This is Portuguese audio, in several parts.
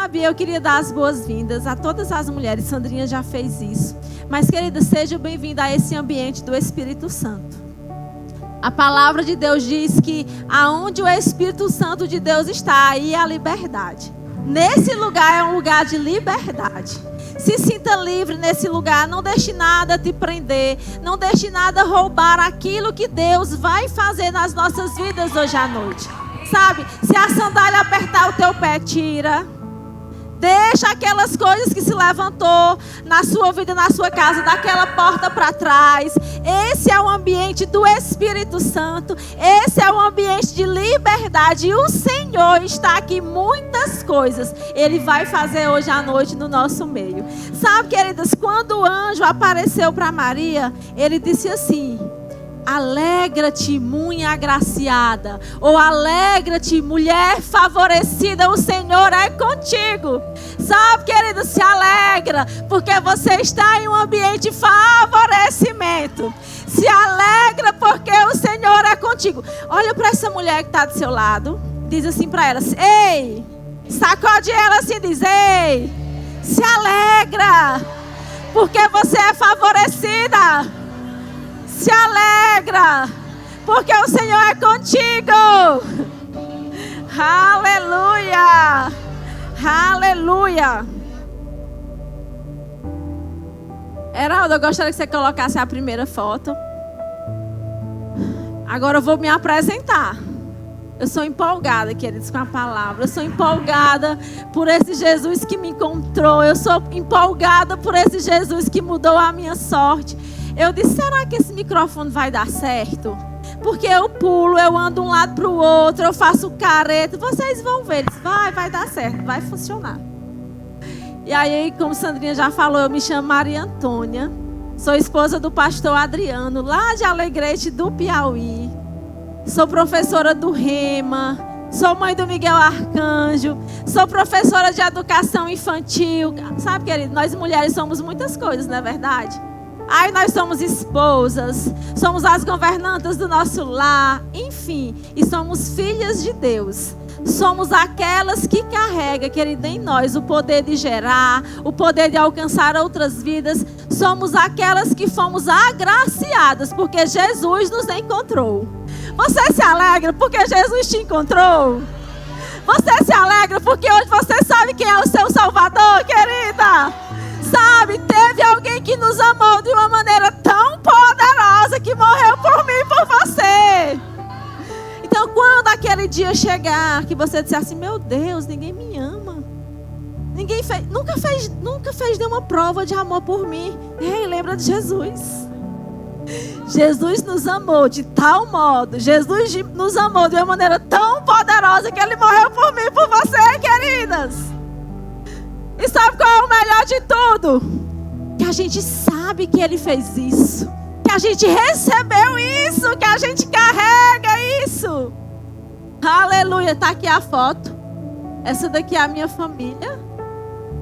Sabe, eu queria dar as boas-vindas a todas as mulheres. Sandrinha já fez isso. Mas, querida, seja bem-vinda a esse ambiente do Espírito Santo. A palavra de Deus diz que aonde o Espírito Santo de Deus está, aí é a liberdade. Nesse lugar é um lugar de liberdade. Se sinta livre nesse lugar. Não deixe nada te prender. Não deixe nada roubar aquilo que Deus vai fazer nas nossas vidas hoje à noite. Sabe, se a sandália apertar o teu pé, tira. Deixa aquelas coisas que se levantou na sua vida, na sua casa, daquela porta para trás. Esse é o ambiente do Espírito Santo. Esse é o ambiente de liberdade. E o Senhor está aqui, muitas coisas Ele vai fazer hoje à noite no nosso meio. Sabe, queridas, quando o anjo apareceu para Maria, ele disse assim: alegra-te, muito agraciada, ou alegra-te, mulher favorecida, o Senhor é contigo. Sabe, querido, se alegra, porque você está em um ambiente de favorecimento. Se alegra, porque o Senhor é contigo. Olha para essa mulher que está do seu lado, diz assim para ela: ei, sacode ela assim, diz: ei, se alegra, porque você é favorecida. Se alegra, porque o Senhor é contigo. Aleluia, aleluia. Heraldo, eu gostaria que você colocasse a primeira foto. Agora eu vou me apresentar. Eu sou empolgada, queridos, com a palavra. Eu sou empolgada por esse Jesus que me encontrou. Eu sou empolgada por esse Jesus que mudou a minha sorte. Eu disse: será que esse microfone vai dar certo? Porque eu pulo, eu ando de um lado para o outro, eu faço careta. Vocês vão ver. Disse: vai dar certo, vai funcionar. E aí, como Sandrinha já falou, eu me chamo Maria Antônia. Sou esposa do pastor Adriano, lá de Alegrete do Piauí. Sou professora do Rema. Sou mãe do Miguel Arcanjo. Sou professora de educação infantil. Sabe, querido, nós mulheres somos muitas coisas, não é verdade? Aí nós somos esposas, somos as governantas do nosso lar, enfim, e somos filhas de Deus. Somos aquelas que carregam, querida, em nós o poder de gerar, o poder de alcançar outras vidas. Somos aquelas que fomos agraciadas porque Jesus nos encontrou. Você se alegra porque Jesus te encontrou? Você se alegra porque hoje você sabe quem é o seu Salvador, querida? Sabe, teve alguém que nos amou de uma maneira tão poderosa que morreu por mim e por você. Então, quando aquele dia chegar, que você disser assim: meu Deus, ninguém me ama. Ninguém fez, nunca fez nenhuma prova de amor por mim. Ei, lembra de Jesus. Jesus nos amou de tal modo. Jesus nos amou de uma maneira tão poderosa que Ele morreu por mim e por você, queridas. E sabe qual é o melhor de tudo? Que a gente sabe que Ele fez isso. Que a gente recebeu isso. Que a gente carrega isso. Aleluia. Está aqui a foto. Essa daqui é a minha família.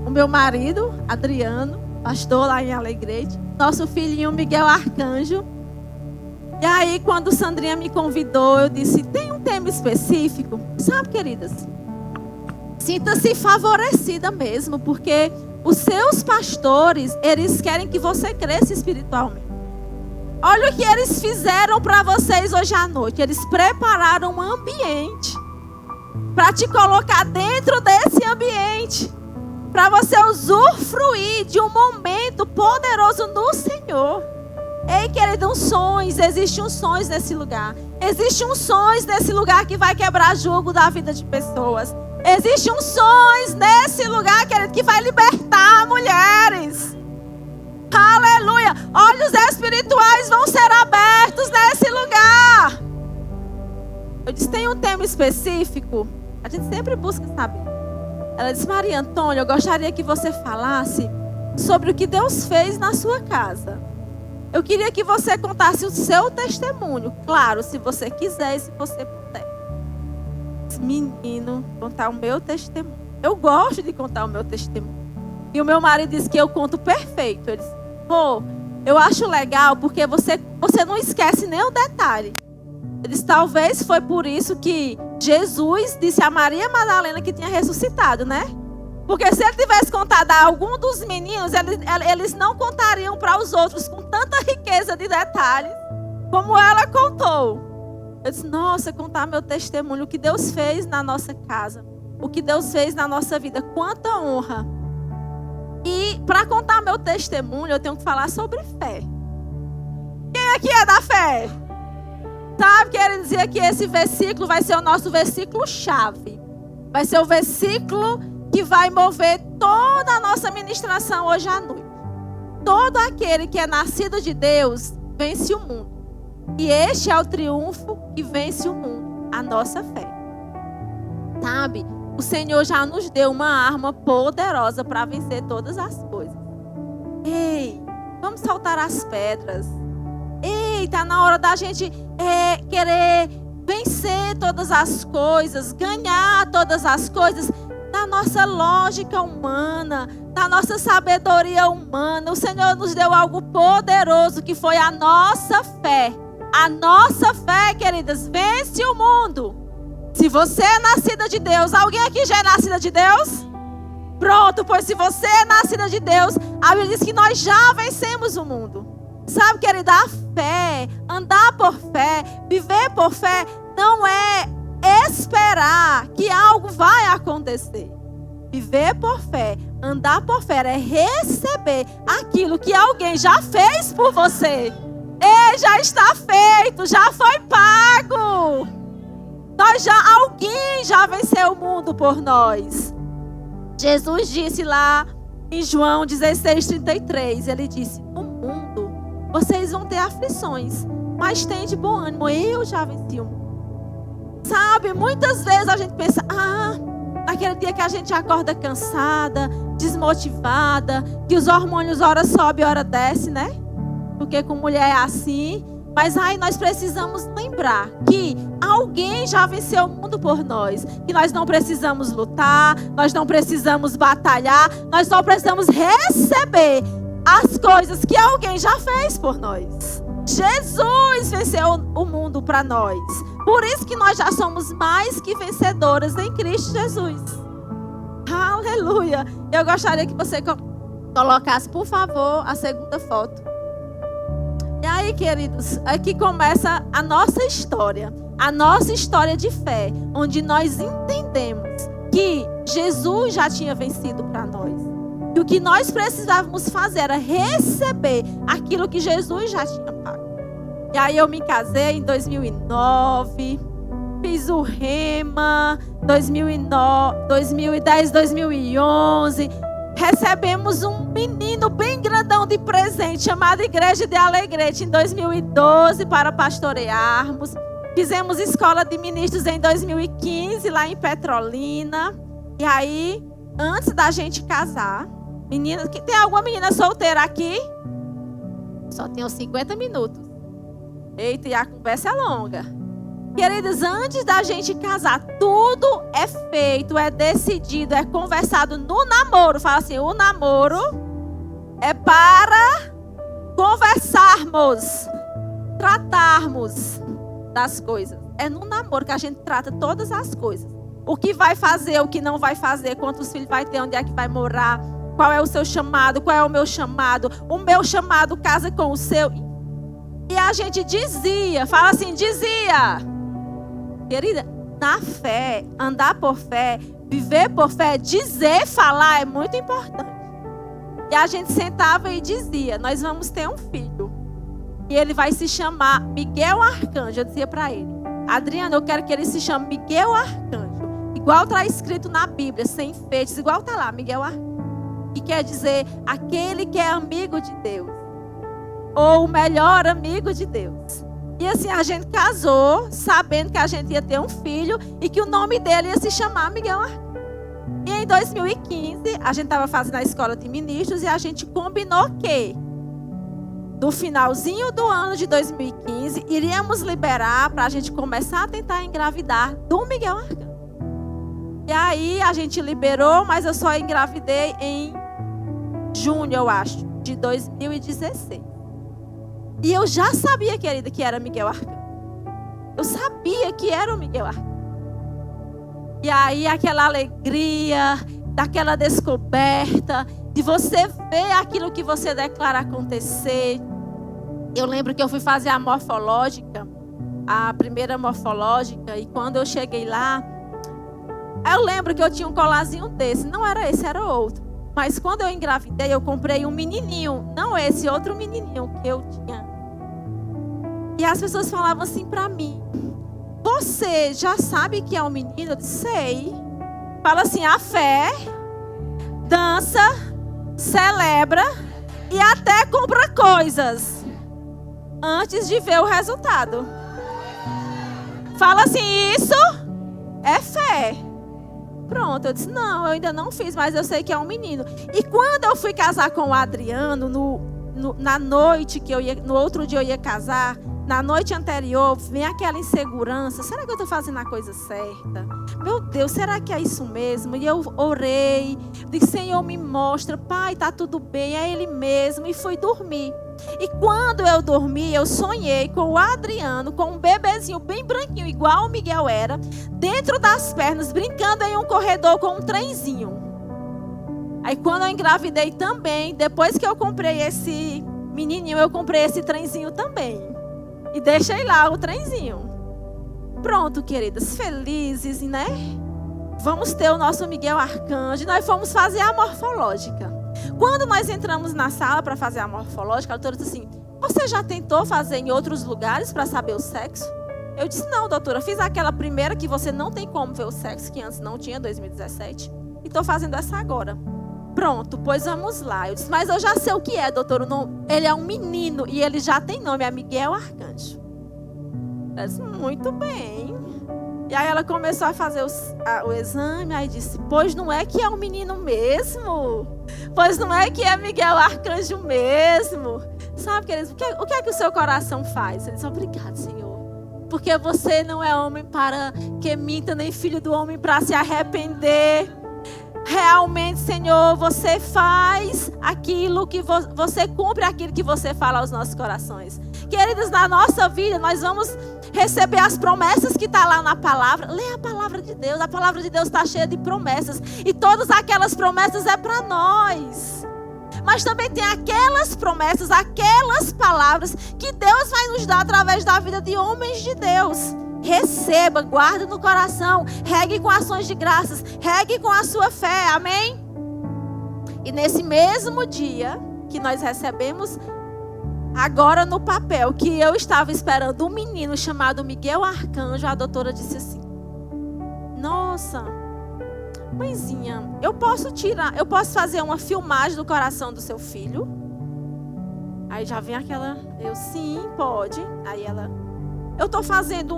O meu marido, Adriano, pastor lá em Alegrete. Nosso filhinho, Miguel Arcanjo. E aí, quando Sandrinha me convidou, eu disse: tem um tema específico? Sabe, queridas? Sinta-se favorecida mesmo, porque os seus pastores, eles querem que você cresça espiritualmente. Olha o que eles fizeram para vocês hoje à noite. Eles prepararam um ambiente para te colocar dentro desse ambiente, para você usufruir de um momento poderoso no Senhor. Ei, querido, existe sonhos nesse lugar. Existe sonhos nesse lugar que vai quebrar jugo da vida de pessoas. Existe sonhos nesse lugar, querido, que vai libertar mulheres. Aleluia. Olhos espirituais vão ser abertos nesse lugar. Eu disse: tem um tema específico? A gente sempre busca saber. Ela disse: Maria Antônia, eu gostaria que você falasse sobre o que Deus fez na sua casa. Eu queria que você contasse o seu testemunho. Claro, se você quiser e se você puder. Menino, contar o meu testemunho. Eu gosto de contar o meu testemunho. E o meu marido disse que eu conto perfeito. Ele disse: pô, eu acho legal porque você não esquece nem o detalhe. Ele disse: talvez foi por isso que Jesus disse a Maria Madalena que tinha ressuscitado, né? Porque se ele tivesse contado a algum dos meninos, eles não contariam para os outros com tanta riqueza de detalhes como ela contou. Eu disse, nossa, contar meu testemunho, o que Deus fez na nossa casa, o que Deus fez na nossa vida, quanta honra. E para contar meu testemunho, eu tenho que falar sobre fé. Quem aqui é da fé? Sabe, quero dizer que esse versículo vai ser o nosso versículo-chave. Vai ser o versículo que vai mover toda a nossa ministração hoje à noite. Todo aquele que é nascido de Deus vence o mundo. E este é o triunfo que vence o mundo, a nossa fé. Sabe, o Senhor já nos deu uma arma poderosa para vencer todas as coisas. Ei, vamos soltar as pedras. Ei, está na hora da gente querer vencer todas as coisas, ganhar todas as coisas da nossa lógica humana, da nossa sabedoria humana. O Senhor nos deu algo poderoso que foi a nossa fé. A nossa fé, queridas, vence o mundo. Se você é nascida de Deus, alguém aqui já é nascida de Deus? Pronto, pois se você é nascida de Deus, a Bíblia diz que nós já vencemos o mundo. Sabe, querida, a fé, andar por fé, viver por fé, não é esperar que algo vai acontecer. Viver por fé, andar por fé é receber aquilo que alguém já fez por você. Ei, já está feito, já foi pago. Alguém já venceu o mundo por nós. Jesus disse lá em João 16:33, ele disse, no mundo vocês vão ter aflições, mas tem de bom ânimo, eu já venci o mundo. Sabe, muitas vezes a gente pensa, naquele dia que a gente acorda cansada, desmotivada, que os hormônios ora sobe, ora desce, né? Porque com mulher é assim. Mas nós precisamos lembrar que alguém já venceu o mundo por nós. Que nós não precisamos lutar, nós não precisamos batalhar, nós só precisamos receber as coisas que alguém já fez por nós. Jesus venceu o mundo para nós. Por isso que nós já somos mais que vencedoras em Cristo Jesus. Aleluia! Eu gostaria que você colocasse, por favor, a segunda foto. E aí, queridos, aqui começa a nossa história de fé, onde nós entendemos que Jesus já tinha vencido para nós. E o que nós precisávamos fazer era receber aquilo que Jesus já tinha pago. E aí eu me casei em 2009, fiz o Rema, 2010, 2011... Recebemos um menino bem grandão de presente, chamado Igreja de Alegrete, em 2012, para pastorearmos. Fizemos escola de ministros em 2015, lá em Petrolina. E aí, antes da gente casar, meninas, tem alguma menina solteira aqui? Só tem uns 50 minutos. Eita, e a conversa é longa. Queridas, antes da gente casar, tudo é feito, é decidido, é conversado no namoro. Fala assim, o namoro é para conversarmos, tratarmos das coisas. É no namoro que a gente trata todas as coisas. O que vai fazer, o que não vai fazer, quantos filhos vai ter, onde é que vai morar, qual é o seu chamado, qual é o meu chamado. O meu chamado casa com o seu. E a gente dizia, fala assim, dizia... Querida, na fé, andar por fé, viver por fé, dizer, falar é muito importante. E a gente sentava e dizia, nós vamos ter um filho. E ele vai se chamar Miguel Arcanjo. Eu dizia para ele, Adriana, eu quero que ele se chame Miguel Arcanjo. Igual está escrito na Bíblia, sem enfeites, igual está lá, Miguel Arcanjo. Que quer dizer, aquele que é amigo de Deus. Ou o melhor amigo de Deus. E assim, a gente casou, sabendo que a gente ia ter um filho e que o nome dele ia se chamar Miguel Arcanjo. E em 2015, a gente estava fazendo a escola de ministros e a gente combinou que, no finalzinho do ano de 2015, iríamos liberar para a gente começar a tentar engravidar do Miguel Arcanjo. E aí, a gente liberou, mas eu só engravidei em junho, eu acho, de 2016. E eu já sabia, querida, que era Miguel Arcanjo. Eu sabia que era o Miguel Arcanjo. E aí aquela alegria, daquela descoberta, de você ver aquilo que você declara acontecer. Eu lembro que eu fui fazer a morfológica, a primeira morfológica, e quando eu cheguei lá, eu lembro que eu tinha um colarzinho desse. Não era esse, era outro. Mas quando eu engravidei, eu comprei um menininho. Não esse, outro menininho que eu tinha. E as pessoas falavam assim pra mim: você já sabe que é um menino? Eu disse: sei. Fala assim: a fé, dança, celebra e até compra coisas antes de ver o resultado. Fala assim: isso é fé. Pronto, eu disse: não, eu ainda não fiz, mas eu sei que é um menino. E quando eu fui casar com o Adriano, na noite que eu ia, no outro dia eu ia casar, na noite anterior, vem aquela insegurança: será que eu estou fazendo a coisa certa? Meu Deus, será que é isso mesmo? E eu orei, disse: Senhor, me mostra, Pai, está tudo bem, é Ele mesmo. E fui dormir. E quando eu dormi, eu sonhei com o Adriano, com um bebezinho bem branquinho, igual o Miguel era, dentro das pernas, brincando em um corredor com um trenzinho. Aí quando eu engravidei também, depois que eu comprei esse menininho, eu comprei esse trenzinho também. E deixei lá o trenzinho. Pronto, queridas, felizes, né? Vamos ter o nosso Miguel Arcanjo. Nós fomos fazer a morfológica. Quando nós entramos na sala para fazer a morfológica, a doutora disse assim: você já tentou fazer em outros lugares para saber o sexo? Eu disse: não, doutora, fiz aquela primeira que você não tem como ver o sexo, que antes não tinha, 2017. E estou fazendo essa agora. Pronto, pois vamos lá. Eu disse: mas eu já sei o que é, doutora. Ele é um menino e ele já tem nome, é Miguel Arcanjo. Eu disse: muito bem. E aí ela começou a fazer o exame, aí disse: pois não é que é um menino mesmo? Pois não é que é Miguel Arcanjo mesmo? Sabe, queridos, o que é que o seu coração faz? Ele diz: obrigado, Senhor. Porque você não é homem para que minta, nem filho do homem para se arrepender. Realmente, Senhor, você faz aquilo que você cumpre aquilo que você fala aos nossos corações. Queridos, na nossa vida nós vamos receber as promessas que está lá na palavra. Lê a palavra de Deus. A palavra de Deus está cheia de promessas. E todas aquelas promessas é para nós. Mas também tem aquelas promessas, aquelas palavras que Deus vai nos dar através da vida de homens de Deus. Receba, guarde no coração, regue com ações de graças, regue com a sua fé, amém? E nesse mesmo dia que nós recebemos, agora no papel, que eu estava esperando um menino chamado Miguel Arcanjo, a doutora disse assim: nossa, mãezinha, eu posso fazer uma filmagem do coração do seu filho? Aí já vem aquela, eu: sim, pode. Aí ela: eu estou fazendo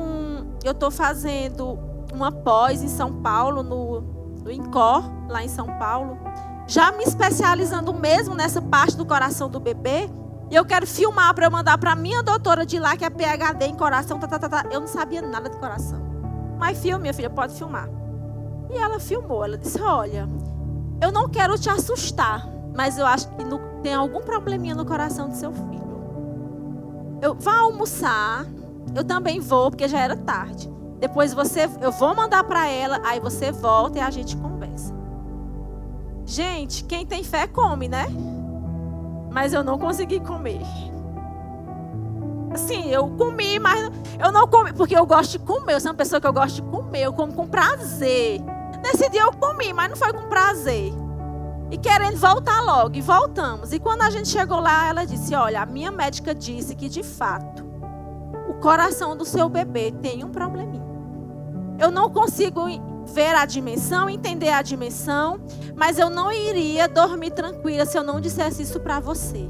uma pós em São Paulo, no INCOR, lá em São Paulo, já me especializando mesmo nessa parte do coração do bebê. E eu quero filmar para eu mandar para minha doutora de lá, que é PhD em coração. Eu não sabia nada de coração. Mas filme, minha filha, pode filmar. E ela filmou. Ela disse: olha, eu não quero te assustar, mas eu acho que tem algum probleminha no coração do seu filho. Vá almoçar. Eu também vou, porque já era tarde. Depois eu vou mandar para ela, aí você volta e a gente conversa. Gente, quem tem fé come, né? Mas eu não consegui comer. Assim, eu comi, mas eu não comi, porque eu gosto de comer. Eu sou uma pessoa que eu gosto de comer, eu como com prazer. Nesse dia eu comi, mas não foi com prazer. E querendo voltar logo, e voltamos. E quando a gente chegou lá, ela disse: olha, a minha médica disse que de fato o coração do seu bebê tem um probleminha. Eu não consigo ver a dimensão, entender a dimensão, mas eu não iria dormir tranquila se eu não dissesse isso para você.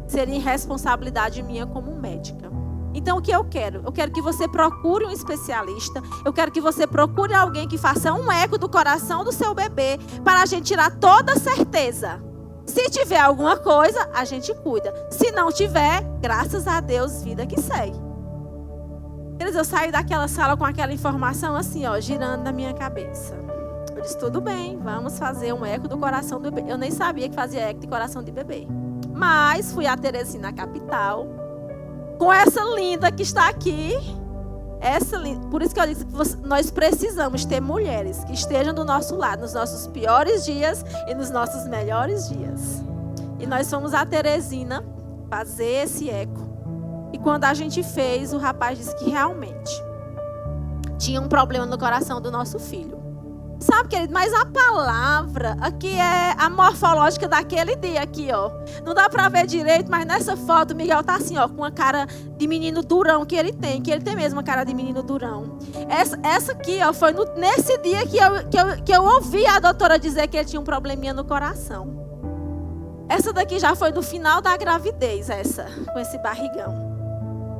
Seria irresponsabilidade minha como médica. Então o que eu quero? Eu quero que você procure um especialista. Eu quero que você procure alguém que faça um eco do coração do seu bebê, para a gente tirar toda a certeza. Se tiver alguma coisa, a gente cuida. Se não tiver, graças a Deus, vida que segue. Eu saí daquela sala com aquela informação assim, ó, girando na minha cabeça. Eu disse: tudo bem, vamos fazer um eco do coração do bebê. Eu nem sabia que fazia eco de coração de bebê. Mas fui a Teresina, capital, com essa linda que está aqui. Por isso que eu disse que nós precisamos ter mulheres que estejam do nosso lado, nos nossos piores dias e nos nossos melhores dias. E nós fomos a Teresina fazer esse eco. E quando a gente fez, o rapaz disse que realmente tinha um problema no coração do nosso filho. Sabe, querido, mas a palavra aqui é a morfológica daquele dia aqui, ó. Não dá pra ver direito, mas nessa foto o Miguel tá assim, ó, com a cara de menino durão que ele tem mesmo uma cara de menino durão. Essa aqui, ó, foi nesse dia que eu ouvi a doutora dizer que ele tinha um probleminha no coração. Essa daqui já foi do final da gravidez, com esse barrigão.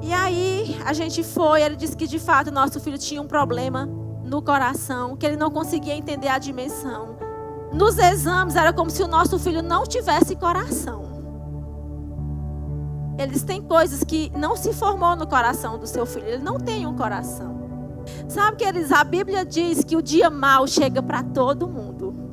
E aí a gente foi, ele disse que de fato o nosso filho tinha um problema no coração, que ele não conseguia entender a dimensão. Nos exames era como se o nosso filho não tivesse coração. Eles têm coisas que não se formou no coração do seu filho, ele não tem um coração. Sabe, queridos, a Bíblia diz que o dia mau chega para todo mundo.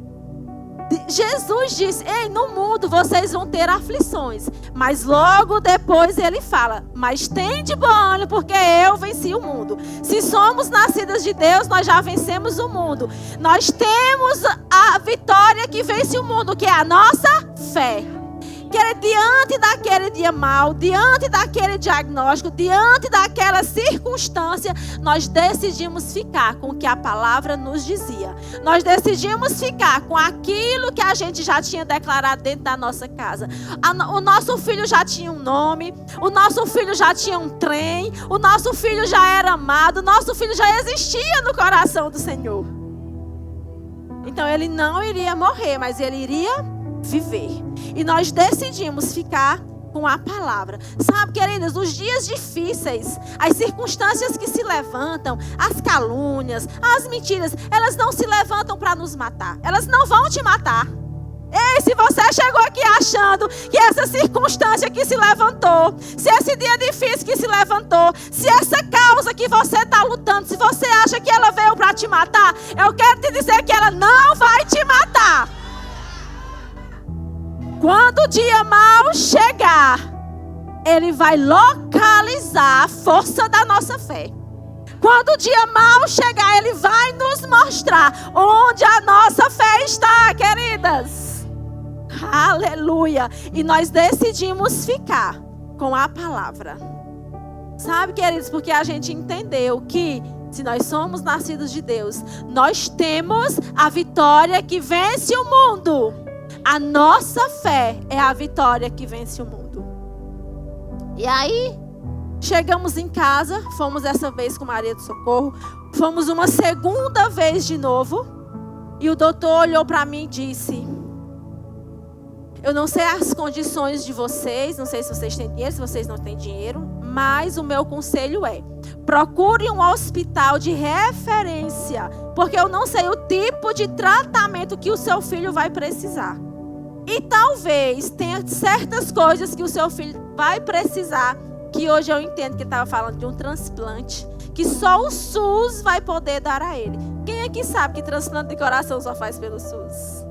Jesus disse, ei, no mundo vocês vão ter aflições. Mas logo depois ele fala, mas tem de bom ânimo, porque eu venci o mundo. Se somos nascidas de Deus, nós já vencemos o mundo. Nós temos a vitória que vence o mundo, que é a nossa fé. Que diante daquele dia mau, diante daquele diagnóstico, diante daquela circunstância, nós decidimos ficar com o que a palavra nos dizia. Nós decidimos ficar com aquilo que a gente já tinha declarado dentro da nossa casa. O nosso filho já tinha um nome, o nosso filho já tinha um trem, o nosso filho já era amado, o nosso filho já existia no coração do Senhor. Então ele não iria morrer, mas ele iria viver. E nós decidimos ficar com a palavra. Sabe, queridas, nos dias difíceis, as circunstâncias que se levantam, as calúnias, as mentiras, elas não se levantam para nos matar. Elas não vão te matar. Ei, se você chegou aqui achando que essa circunstância que se levantou, se esse dia difícil que se levantou, se essa causa que você está lutando, se você acha que ela veio para te matar, eu quero te dizer que ela não vai te matar. Quando o dia mau chegar, ele vai localizar a força da nossa fé. Quando o dia mau chegar, ele vai nos mostrar onde a nossa fé está, queridas. Aleluia. E nós decidimos ficar com a palavra. Sabe, queridos, porque a gente entendeu que se nós somos nascidos de Deus, nós temos a vitória que vence o mundo. A nossa fé é a vitória que vence o mundo. E aí, chegamos em casa, fomos dessa vez com Maria do Socorro, fomos uma segunda vez de novo, e o doutor olhou para mim e disse, eu não sei as condições de vocês, não sei se vocês têm dinheiro, se vocês não têm dinheiro, mas o meu conselho é, procure um hospital de referência, porque eu não sei o tipo de tratamento que o seu filho vai precisar. E talvez tenha certas coisas que o seu filho vai precisar, que hoje eu entendo que ele estava falando de um transplante, que só o SUS vai poder dar a ele. Quem aqui sabe que transplante de coração só faz pelo SUS?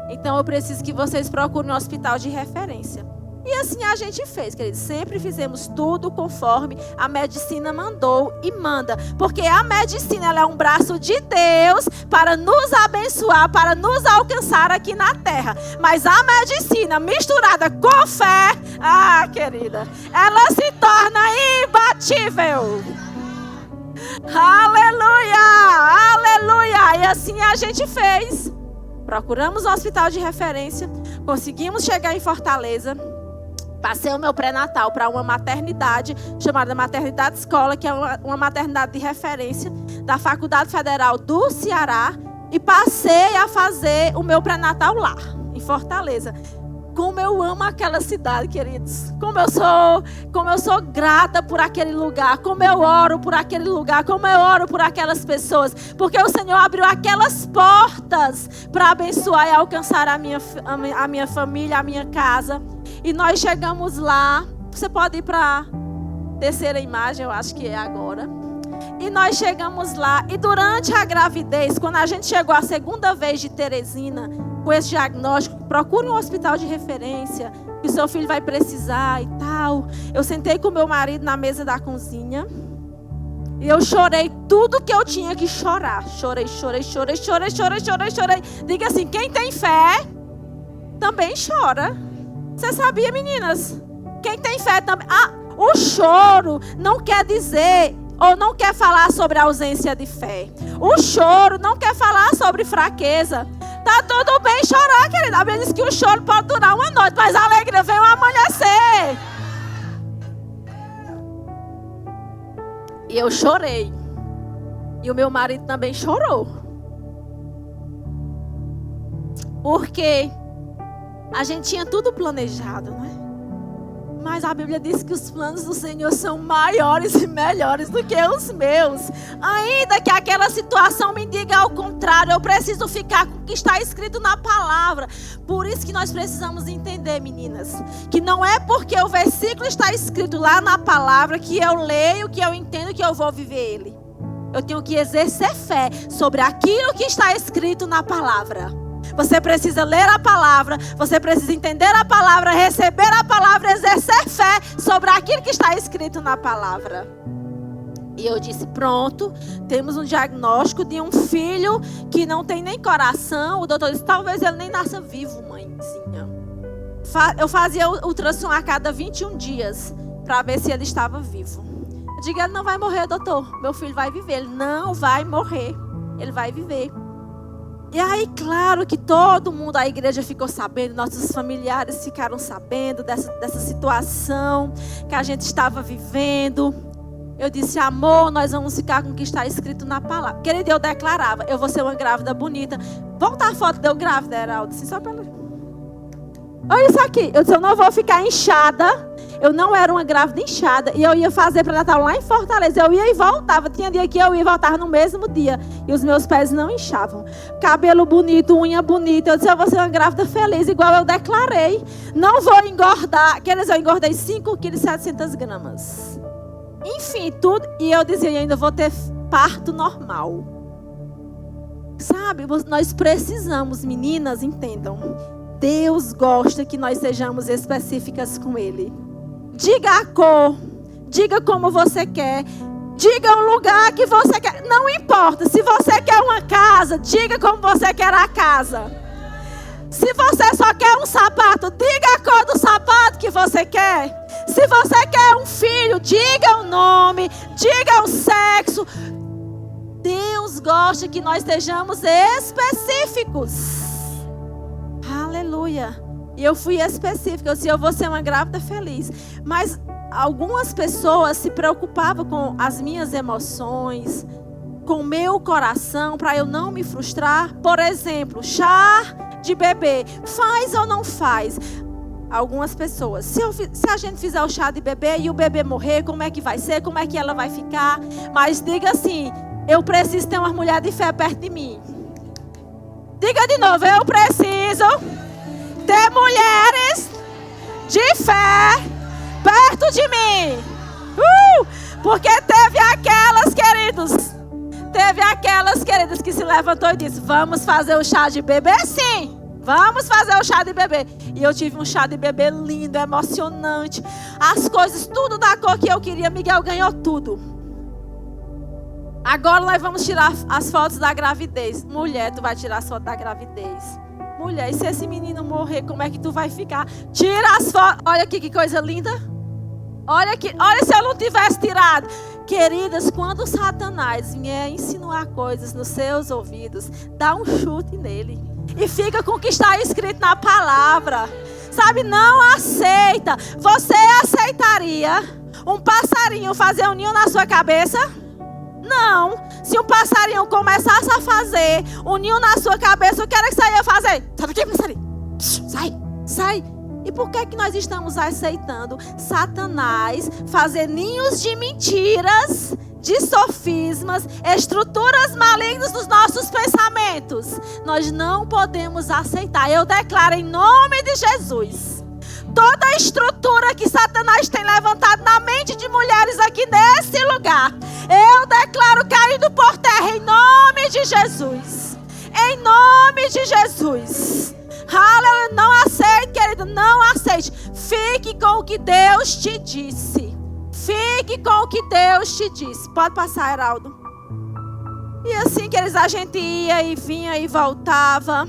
Então eu preciso que vocês procurem um hospital de referência. E assim a gente fez, queridos. Sempre fizemos tudo conforme a medicina mandou e manda. Porque a medicina ela é um braço de Deus para nos abençoar, para nos alcançar aqui na terra. Mas a medicina misturada com fé, querida, ela se torna imbatível. Aleluia, aleluia. E assim a gente fez. Procuramos um hospital de referência, conseguimos chegar em Fortaleza. Passei o meu pré-natal para uma maternidade chamada Maternidade Escola, que é uma maternidade de referência da Faculdade Federal do Ceará. E passei a fazer o meu pré-natal lá, em Fortaleza. Como eu amo aquela cidade, queridos. Como eu sou grata por aquele lugar. Como eu oro por aquele lugar. Como eu oro por aquelas pessoas. Porque o Senhor abriu aquelas portas para abençoar e alcançar a minha família, a minha casa. E nós chegamos lá. Você pode ir para a terceira imagem, eu acho que é agora. E nós chegamos lá. E durante a gravidez, quando a gente chegou a segunda vez de Teresina, com esse diagnóstico, procure um hospital de referência, que o seu filho vai precisar e tal. Eu sentei com meu marido na mesa da cozinha. E eu chorei tudo que eu tinha que chorar. Chorei. Diga assim, quem tem fé também chora. Você sabia, meninas? Quem tem fé também... o choro não quer dizer ou não quer falar sobre a ausência de fé. O choro não quer falar sobre fraqueza. Tá tudo bem chorar, querida. A Bíblia diz que o choro pode durar uma noite, mas a alegria vem ao amanhecer. E eu chorei. E o meu marido também chorou. Porque a gente tinha tudo planejado, não é? Mas a Bíblia diz que os planos do Senhor são maiores e melhores do que os meus. Ainda que aquela situação me diga ao contrário, eu preciso ficar com o que está escrito na palavra. Por isso que nós precisamos entender, meninas, que não é porque o versículo está escrito lá na palavra que eu leio, que eu entendo, que eu vou viver ele. Eu tenho que exercer fé sobre aquilo que está escrito na palavra. Você precisa ler a palavra, você precisa entender a palavra, receber a palavra, exercer fé sobre aquilo que está escrito na palavra. E eu disse, pronto, temos um diagnóstico de um filho que não tem nem coração. O doutor disse, talvez ele nem nasça vivo, mãezinha. Eu fazia o ultrassom a cada 21 dias, para ver se ele estava vivo. Eu digo, ele não vai morrer, doutor, meu filho vai viver. Ele não vai morrer, ele vai viver. E aí, claro que todo mundo, a igreja ficou sabendo, nossos familiares ficaram sabendo dessa situação que a gente estava vivendo. Eu disse, amor, nós vamos ficar com o que está escrito na palavra. Querida, eu declarava, eu vou ser uma grávida bonita. Volta a foto de eu grávida, Heraldo, assim, só para... Olha isso aqui, eu disse, eu não vou ficar inchada. Eu não era uma grávida inchada. E eu ia fazer pré-natal lá em Fortaleza. Eu ia e voltava. Tinha dia que eu ia e voltava no mesmo dia. E os meus pés não inchavam. Cabelo bonito, unha bonita. Eu disse, eu vou ser uma grávida feliz, igual eu declarei. Não vou engordar. Quer dizer, eu engordei 5 quilos e 700 gramas. Enfim, tudo. E eu dizia, eu ainda vou ter parto normal. Sabe, nós precisamos, meninas, entendam. Deus gosta que nós sejamos específicas com Ele. Diga a cor, diga como você quer, diga o lugar que você quer. Não importa, se você quer uma casa, diga como você quer a casa. Se você só quer um sapato, diga a cor do sapato que você quer. Se você quer um filho, diga o nome, diga o sexo. Deus gosta que nós sejamos específicos. Aleluia. E eu fui específica, eu disse, eu vou ser uma grávida feliz. Mas algumas pessoas se preocupavam com as minhas emoções, com o meu coração, para eu não me frustrar. Por exemplo, chá de bebê, faz ou não faz? Algumas pessoas, se a gente fizer o chá de bebê e o bebê morrer, como é que vai ser? Como é que ela vai ficar? Mas diga assim, eu preciso ter uma mulher de fé perto de mim. Diga de novo, eu preciso ter mulheres de fé perto de mim. Porque teve aquelas queridas que se levantou e disse, vamos fazer o chá de bebê? Sim, vamos fazer o chá de bebê. E eu tive um chá de bebê lindo, emocionante. As coisas, tudo da cor que eu queria. Miguel ganhou tudo. Agora nós vamos tirar as fotos da gravidez. Mulher, tu vai tirar as fotos da gravidez. Mulher, e se esse menino morrer, como é que tu vai ficar? Tira as fotos. Olha aqui que coisa linda. Olha aqui, olha se eu não tivesse tirado. Queridas, quando Satanás vier insinuar coisas nos seus ouvidos, dá um chute nele. E fica com o que está escrito na palavra. Sabe, não aceita. Você aceitaria um passarinho fazer um ninho na sua cabeça? Não. Se um passarinho começasse a fazer um ninho na sua cabeça, o que era que você ia fazer? Sai daqui, passarinho. Sai. E por que nós estamos aceitando Satanás fazer ninhos de mentiras, de sofismas, estruturas malignas dos nossos pensamentos? Nós não podemos aceitar. Eu declaro em nome de Jesus, toda a estrutura que Satanás tem levantado na mente de mulheres aqui nesse lugar, eu declaro caído por terra em nome de Jesus. Em nome de Jesus. Aleluia. Não aceite, querido, não aceite. Fique com o que Deus te disse. Fique com o que Deus te disse. Pode passar, Heraldo. E assim, queridos, a gente ia e vinha e voltava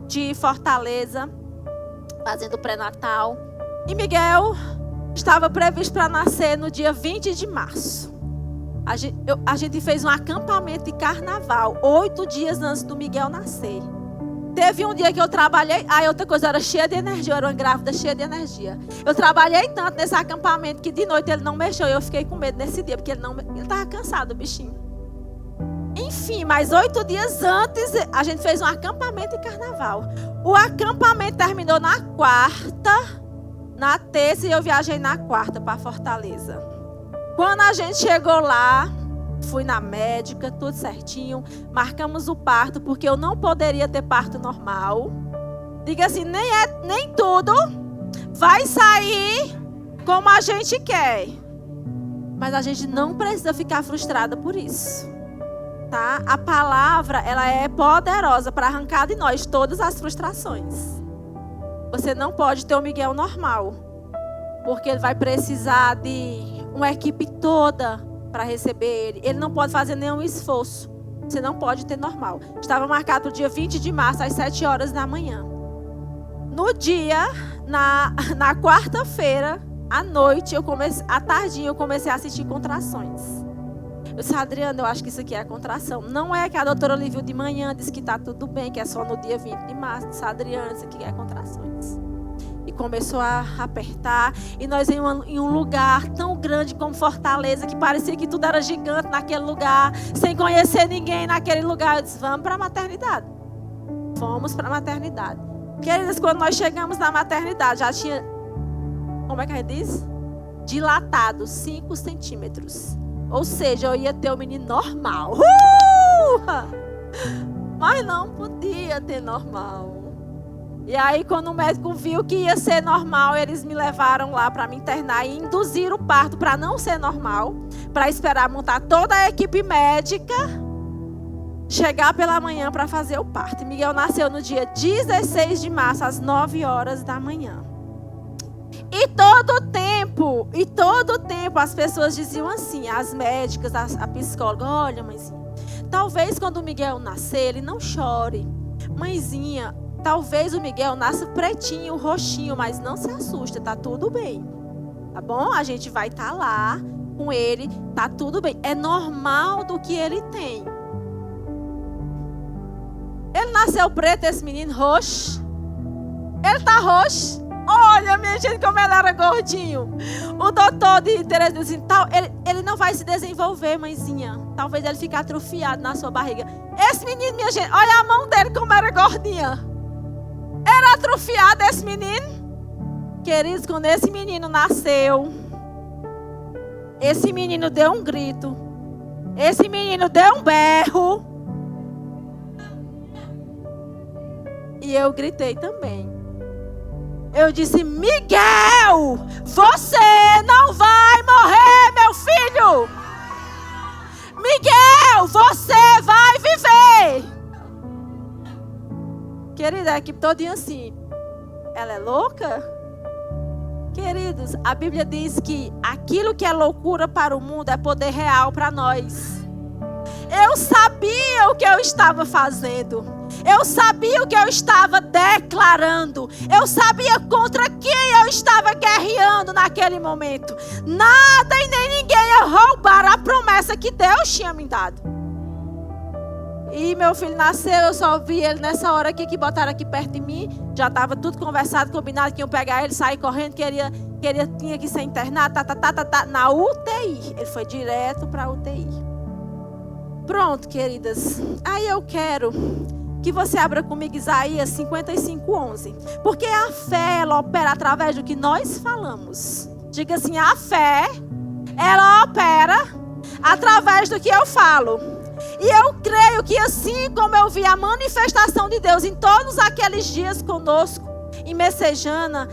de Fortaleza, fazendo pré-natal. E Miguel estava previsto para nascer no dia 20 de março. A gente fez um acampamento de carnaval, 8 dias antes do Miguel nascer. Teve um dia que eu trabalhei, outra coisa, eu era cheia de energia, eu era uma grávida cheia de energia. Eu trabalhei tanto nesse acampamento que de noite ele não mexeu, e eu fiquei com medo nesse dia, porque ele estava cansado, o bichinho. Enfim, mas 8 dias antes, a gente fez um acampamento de carnaval. O acampamento terminou na quarta, na terça, e eu viajei na quarta para Fortaleza. Quando a gente chegou lá, fui na médica, tudo certinho. Marcamos o parto, porque eu não poderia ter parto normal. Diga assim, nem tudo vai sair como a gente quer. Mas a gente não precisa ficar frustrada por isso. Tá? A palavra, ela é poderosa para arrancar de nós todas as frustrações. Você não pode ter um Miguel normal, porque ele vai precisar de uma equipe toda para receber ele. Ele não pode fazer nenhum esforço. Você não pode ter normal. Estava marcado para o dia 20 de março, às 7 horas da manhã. No dia, na quarta-feira, à noite, à tardinha, eu comecei a sentir contrações. Eu disse, Adriana, eu acho que isso aqui é contração. Não é que a doutora Olivia de manhã disse que está tudo bem, que é só no dia 20 de março. Eu disse, Adriana, isso aqui é contrações. E começou a apertar. E nós em um lugar tão grande como Fortaleza, que parecia que tudo era gigante naquele lugar, sem conhecer ninguém naquele lugar. Eu disse, vamos para a maternidade. Fomos para a maternidade. Queridas, quando nós chegamos na maternidade, já tinha, como é que a gente diz? Dilatado 5 centímetros. Ou seja, eu ia ter um menino normal. Mas não podia ter normal. E aí, quando o médico viu que ia ser normal, eles me levaram lá para me internar e induziram o parto para não ser normal, para esperar montar toda a equipe médica, chegar pela manhã para fazer o parto. Miguel nasceu no dia 16 de março, às 9 horas da manhã. E todo o tempo as pessoas diziam assim, as médicas, a psicóloga, olha, mãezinha, talvez quando o Miguel nascer, ele não chore. Mãezinha, talvez o Miguel nasça pretinho, roxinho, mas não se assusta, tá tudo bem. Tá bom? A gente vai estar lá com ele, tá tudo bem. É normal do que ele tem. Ele nasceu preto, esse menino, roxo. Ele tá roxo. Olha, minha gente, como ele era gordinho. O doutor de Tereza disse assim, ele não vai se desenvolver, mãezinha. Talvez ele fique atrofiado na sua barriga. Esse menino, minha gente, olha a mão dele como era gordinha. Era atrofiado esse menino. Queridos, quando esse menino nasceu, esse menino deu um grito. Esse menino deu um berro. E eu gritei também. Eu disse, Miguel, você não vai morrer, meu filho. Miguel, você vai viver. Querida, a equipe todinha assim, ela é louca? Queridos, a Bíblia diz que aquilo que é loucura para o mundo é poder real para nós. Eu sabia o que eu estava fazendo. Eu sabia o que eu estava declarando. Eu sabia contra quem eu estava guerreando naquele momento. Nada e nem ninguém ia roubar a promessa que Deus tinha me dado. E meu filho nasceu, eu só vi ele nessa hora aqui, que botaram aqui perto de mim. Já estava tudo conversado, combinado, que iam pegar ele, sair correndo, tinha que ser internado, na UTI. Ele foi direto para a UTI. Pronto, queridas. Aí eu quero que você abra comigo Isaías 55:11. Porque a fé, ela opera através do que nós falamos. Diga assim, a fé, ela opera através do que eu falo. E eu creio que assim como eu vi a manifestação de Deus em todos aqueles dias conosco, em Messejana,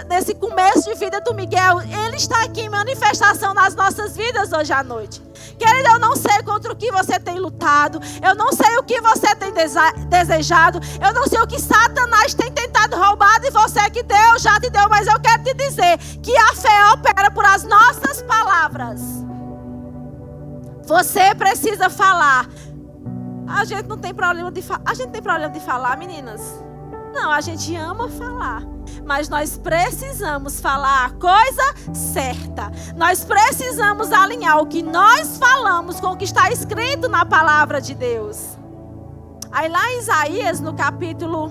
nesse começo de vida do Miguel, ele está aqui em manifestação nas nossas vidas hoje à noite. Querido, eu não sei contra o que você tem lutado, eu não sei o que você tem desejado, eu não sei o que Satanás tem tentado roubar de você que Deus já te deu, mas eu quero te dizer que a fé opera por as nossas palavras. Você precisa falar. A gente não tem problema de falar. A gente tem problema de falar, meninas? Não, a gente ama falar. Mas nós precisamos falar a coisa certa. Nós precisamos alinhar o que nós falamos com o que está escrito na palavra de Deus. Aí lá em Isaías, no capítulo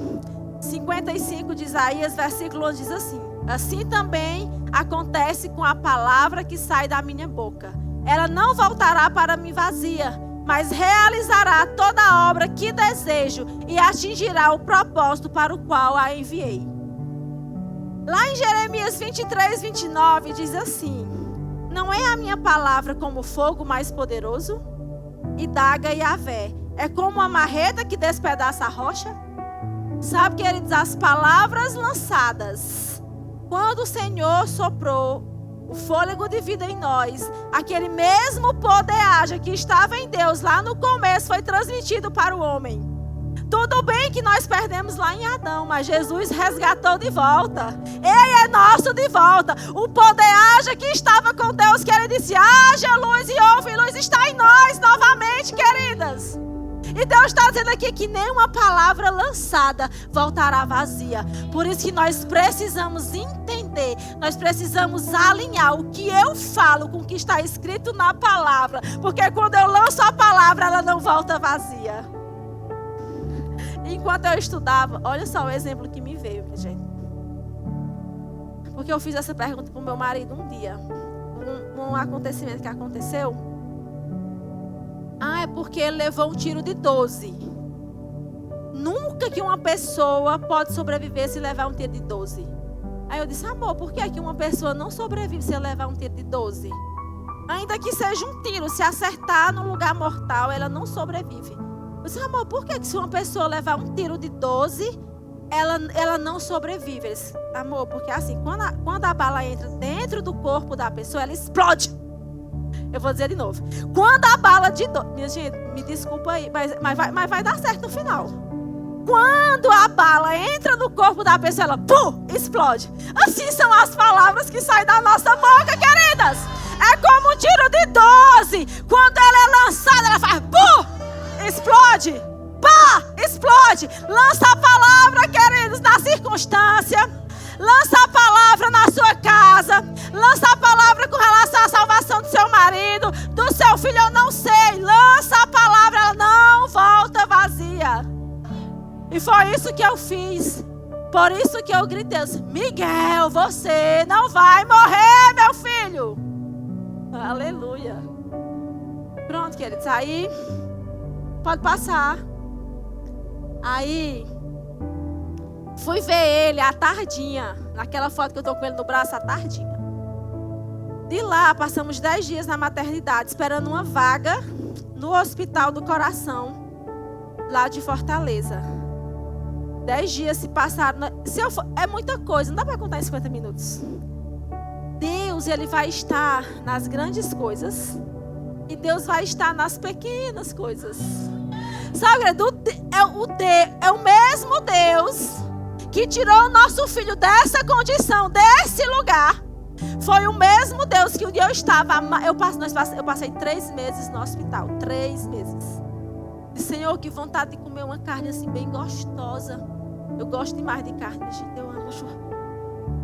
55 de Isaías, versículo 11, diz assim: assim também acontece com a palavra que sai da minha boca. Ela não voltará para mim vazia, mas realizará toda a obra que desejo e atingirá o propósito para o qual a enviei. Lá em Jeremias 23, 29, diz assim: não é a minha palavra como fogo mais poderoso? E daga Yahvé é como uma marreta que despedaça a rocha? Sabe, queridos, as palavras lançadas, quando o Senhor soprou o fôlego de vida em nós, aquele mesmo poder haja que estava em Deus lá no começo foi transmitido para o homem. Tudo bem que nós perdemos lá em Adão, mas Jesus resgatou de volta. Ele é nosso de volta. O poder haja que estava com Deus, que ele disse: haja luz e houve luz, está em nós novamente, queridas. E Deus está dizendo aqui que nenhuma palavra lançada voltará vazia. Por isso que nós precisamos entender, nós precisamos alinhar o que eu falo com o que está escrito na palavra. Porque quando eu lanço a palavra, ela não volta vazia. Enquanto eu estudava, olha só o exemplo que me veio, gente. Porque eu fiz essa pergunta para o meu marido um dia. Um acontecimento que aconteceu. É porque ele levou um tiro de 12. Nunca que uma pessoa pode sobreviver se levar um tiro de 12. Aí eu disse: amor, por que uma pessoa não sobrevive se levar um tiro de 12? Ainda que seja um tiro, se acertar no lugar mortal, ela não sobrevive. Eu disse: amor, por que se uma pessoa levar um tiro de 12, ela não sobrevive? Ele disse: amor, porque assim, quando a bala entra dentro do corpo da pessoa, ela explode. Eu vou dizer de novo. Quando a bala de 12... Minha gente, me desculpa aí, mas vai dar certo no final. Quando a bala entra no corpo da pessoa, ela pum, explode. Assim são as palavras que saem da nossa boca, queridas. É como um tiro de 12. Quando ela é lançada, ela faz pum, explode. Pá, explode. Lança a palavra, queridos, na circunstância. Lança a palavra na sua casa. Lança a palavra com relação à salvação do seu marido, do seu filho, eu não sei. Lança a palavra, ela não volta vazia. E foi isso que eu fiz. Por isso que eu gritei: Miguel, você não vai morrer, meu filho. Aleluia. Pronto, queridos. Aí, pode passar. Aí, fui ver ele à tardinha. Naquela foto que eu estou com ele no braço, à tardinha. De lá, passamos 10 dias na maternidade, esperando uma vaga no Hospital do Coração, lá de Fortaleza. 10 dias se passaram. É muita coisa, não dá para contar em 50 minutos. Deus, Ele vai estar nas grandes coisas. E Deus vai estar nas pequenas coisas. Sabe, é o mesmo Deus que tirou o nosso filho dessa condição, desse lugar. Foi o mesmo Deus que um dia eu estava. Eu passei 3 meses no hospital. 3 meses. Disse: Senhor, que vontade de comer uma carne assim bem gostosa. Eu gosto demais de carne, gente.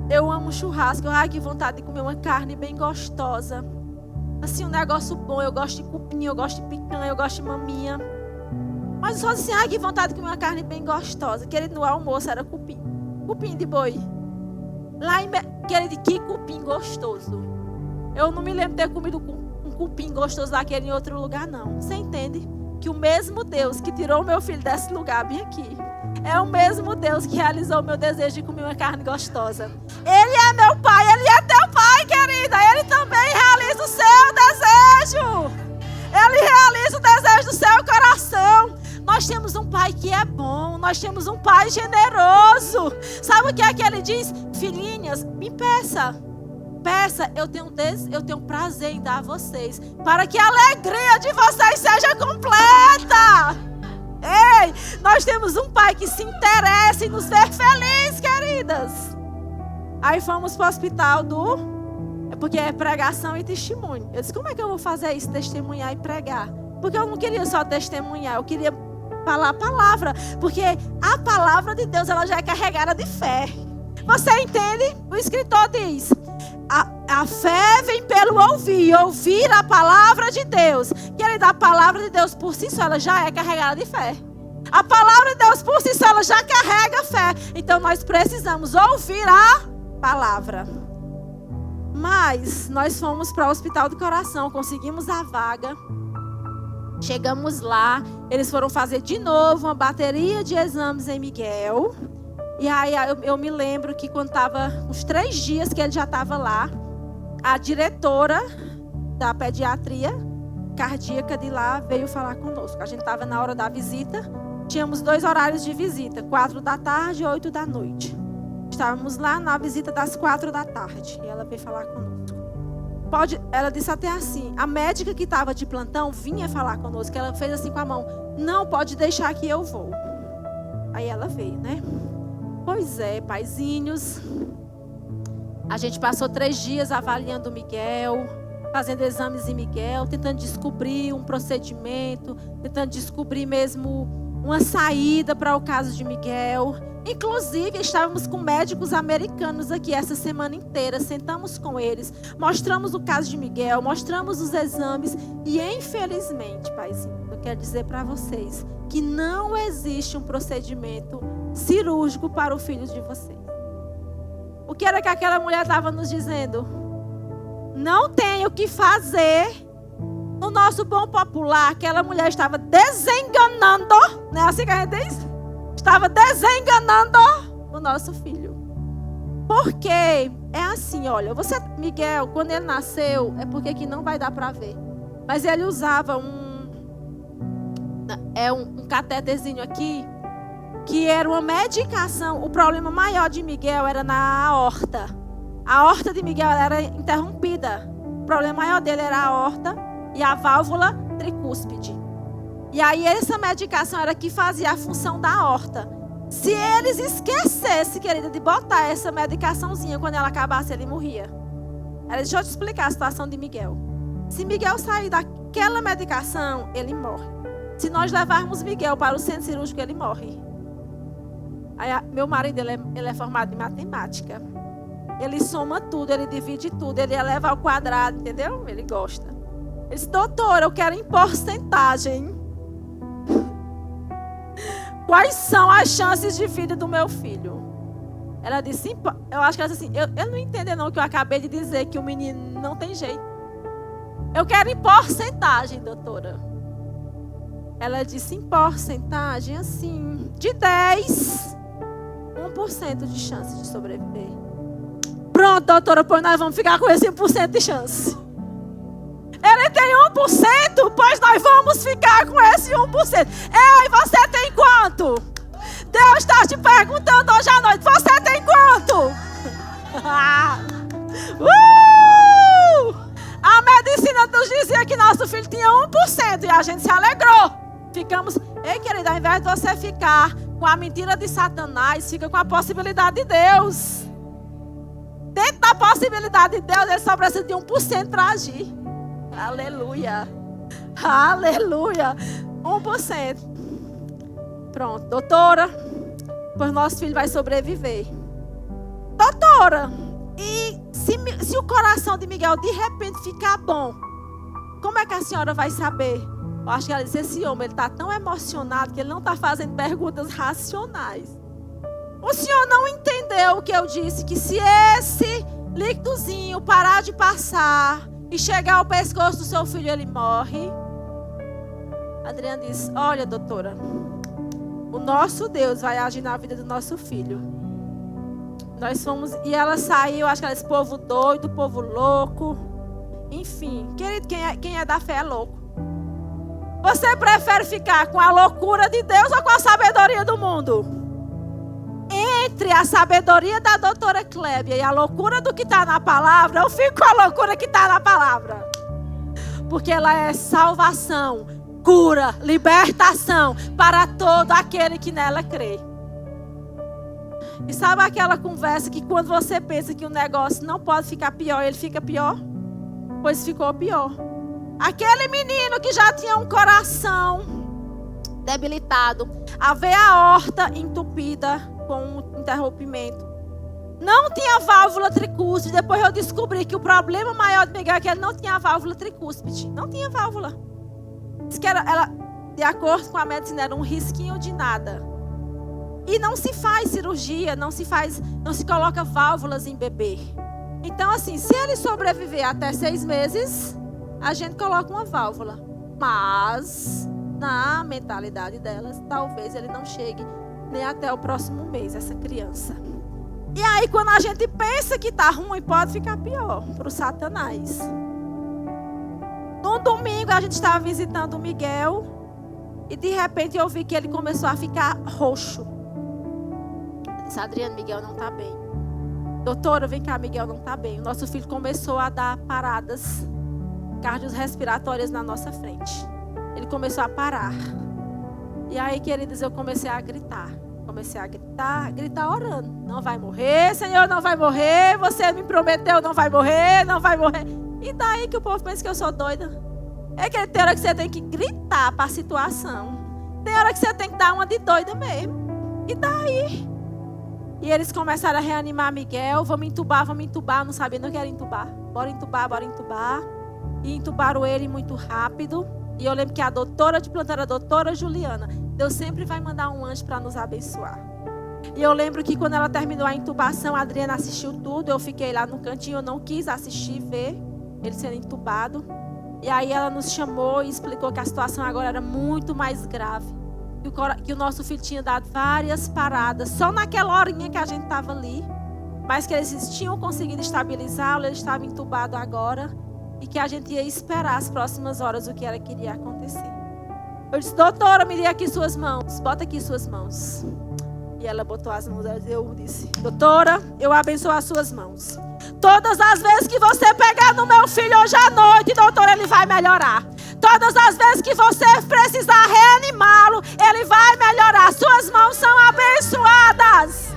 Eu amo churrasco. Ai, que vontade de comer uma carne bem gostosa. Assim, um negócio bom. Eu gosto de cupim, eu gosto de picanha, eu gosto de maminha. Mas eu só disse: ai, que vontade de comer uma carne bem gostosa. Querido, no almoço era cupim. Cupim de boi. Lá em... Querido, que cupim gostoso. Eu não me lembro de ter comido um cupim gostoso daquele em outro lugar, não. Você entende? Que o mesmo Deus que tirou o meu filho desse lugar bem aqui, é o mesmo Deus que realizou o meu desejo de comer uma carne gostosa. Ele é meu pai, Ele é teu pai, querida. Ele também realiza o seu desejo. Ele realiza o desejo do seu coração. Nós temos um pai que é bom, nós temos um pai generoso. Sabe o que é que ele diz? Filhinhas, me peça, eu tenho prazer em dar a vocês, para que a alegria de vocês seja completa. Ei, nós temos um pai que se interessa em nos ver felizes, queridas. Aí fomos para o hospital porque é pregação e testemunho. Eu disse, como é que eu vou fazer isso, testemunhar e pregar? Porque eu não queria só testemunhar, eu queria falar a palavra. Porque a palavra de Deus, ela já é carregada de fé. Você entende? O escritor diz, a fé vem pelo ouvir a palavra de Deus. Querida, a palavra de Deus por si só, ela já é carregada de fé. A palavra de Deus por si só, ela já carrega fé. Então nós precisamos ouvir a palavra. Mas nós fomos para o Hospital do Coração, conseguimos a vaga. Chegamos lá, eles foram fazer de novo uma bateria de exames em Miguel. E aí eu me lembro que quando estava uns 3 dias que ele já estava lá, a diretora da pediatria cardíaca de lá veio falar conosco. A gente estava na hora da visita, tínhamos 2 horários de visita, 4 da tarde e 8 da noite. Estávamos lá na visita das 4 da tarde e ela veio falar conosco. Ela disse até assim, a médica que estava de plantão vinha falar conosco, ela fez assim com a mão, não, pode deixar que eu vou. Aí ela veio, né? Pois é, paizinhos. A gente passou 3 dias avaliando o Miguel, fazendo exames em Miguel, tentando descobrir um procedimento, tentando descobrir mesmo uma saída para o caso de Miguel. Inclusive, estávamos com médicos americanos aqui essa semana inteira, sentamos com eles, mostramos o caso de Miguel, mostramos os exames e, infelizmente, paizinho, eu quero dizer para vocês que não existe um procedimento cirúrgico para o filho de vocês. O que era que aquela mulher estava nos dizendo? Não tem o que fazer. No nosso bom popular, aquela mulher estava desenganando, não é assim que a gente diz? Estava desenganando o nosso filho. Porque é assim, olha, Miguel, quando ele nasceu, é porque que não vai dar para ver. Mas ele usava um catéterzinho aqui, que era uma medicação. O problema maior de Miguel era na aorta. A aorta de Miguel era interrompida. O problema maior dele era a aorta e a válvula tricúspide. E aí essa medicação era que fazia a função da aorta. Se eles esquecessem, querida, de botar essa medicaçãozinha, quando ela acabasse, ele morria. Deixa eu te explicar a situação de Miguel. Se Miguel sair daquela medicação, ele morre. Se nós levarmos Miguel para o centro cirúrgico, ele morre. Aí, meu marido, ele é formado em matemática. Ele soma tudo, ele divide tudo, ele eleva ao quadrado, entendeu? Ele gosta. Ele disse, doutora, eu quero em porcentagem. Quais são as chances de vida do meu filho? Ela disse, eu acho que ela disse assim, eu não entendi não que eu acabei de dizer que o menino não tem jeito. Eu quero em porcentagem, doutora. Ela disse, em porcentagem, assim, de 10, 1% de chance de sobreviver. Pronto, doutora, pois nós vamos ficar com esse 1% de chance. Ele tem 1%, pois nós vamos ficar com esse 1%. Ei, você tem quanto? Deus está te perguntando hoje à noite, você tem quanto? A medicina nos dizia que nosso filho tinha 1% e a gente se alegrou. Ficamos, ei querida, ao invés de você ficar com a mentira de Satanás, fica com a possibilidade de Deus. Dentro da possibilidade de Deus, ele só precisa de 1% para agir. Aleluia. Aleluia. 1%. Pronto, doutora, pois nosso filho vai sobreviver. Doutora, e se o coração de Miguel de repente ficar bom, como é que a senhora vai saber? Eu acho que ela disse, esse homem, ele está tão emocionado que ele não está fazendo perguntas racionais. O senhor não entendeu o que eu disse, que se esse líquidozinho parar de passar e chegar ao pescoço do seu filho, ele morre. Adriana disse, olha, doutora, o nosso Deus vai agir na vida do nosso filho. Nós fomos, e ela saiu, acho que ela disse, povo doido, povo louco. Enfim, querido, quem é da fé é louco. Você prefere ficar com a loucura de Deus ou com a sabedoria do mundo? Entre a sabedoria da doutora Clébia e a loucura do que está na palavra, eu fico com a loucura que está na palavra. Porque ela é salvação, cura, libertação para todo aquele que nela crê. E sabe aquela conversa que quando você pensa que o negócio não pode ficar pior, ele fica pior? Pois ficou pior. Aquele menino que já tinha um coração debilitado, a veia aorta entupida com um interrompimento, não tinha válvula tricúspide. Depois eu descobri que o problema maior de Miguel é que ele não tinha válvula tricúspide. Não tinha válvula. Diz que ela, de acordo com a medicina, era um risquinho de nada. E não se faz cirurgia, não se coloca válvulas em bebê. Então, assim, se ele sobreviver até 6 meses, a gente coloca uma válvula. Mas, na mentalidade delas, talvez ele não chegue nem até o próximo mês, essa criança. E aí, quando a gente pensa que tá ruim, pode ficar pior para o Satanás. Num domingo, a gente estava visitando o Miguel e, de repente, eu vi que ele começou a ficar roxo. Eu disse, Adriana, Miguel não está bem. Doutora, vem cá, Miguel não está bem. O nosso filho começou a dar paradas cardiorrespiratórias na nossa frente. Ele começou a parar. E aí, queridos, eu comecei a gritar. Gritar orando. Não vai morrer, Senhor, não vai morrer. Você me prometeu, não vai morrer, não vai morrer. E daí que o povo pensa que eu sou doida? É que tem hora que você tem que gritar para a situação. Tem hora que você tem que dar uma de doida mesmo. E daí? E eles começaram a reanimar Miguel. Vamos entubar. Não sabia, não quero entubar. Bora entubar. E entubaram ele muito rápido. E eu lembro que a doutora de plantão era a doutora Juliana. Deus sempre vai mandar um anjo para nos abençoar. E eu lembro que quando ela terminou a intubação, a Adriana assistiu tudo. Eu fiquei lá no cantinho, eu não quis assistir, ver ele sendo intubado. E aí ela nos chamou e explicou que a situação agora era muito mais grave. Que o nosso filho tinha dado várias paradas, só naquela horinha que a gente estava ali. Mas que eles tinham conseguido estabilizá-lo, ele estava intubado agora. E que a gente ia esperar as próximas horas o que era que iria acontecer. Eu disse, doutora, me dê aqui suas mãos. Bota aqui suas mãos. E ela botou as mãos. Eu disse, doutora, eu abençoo as suas mãos. Todas as vezes que você pegar no meu filho hoje à noite, doutora, ele vai melhorar. Todas as vezes que você precisar reanimá-lo, ele vai melhorar. Suas mãos são abençoadas.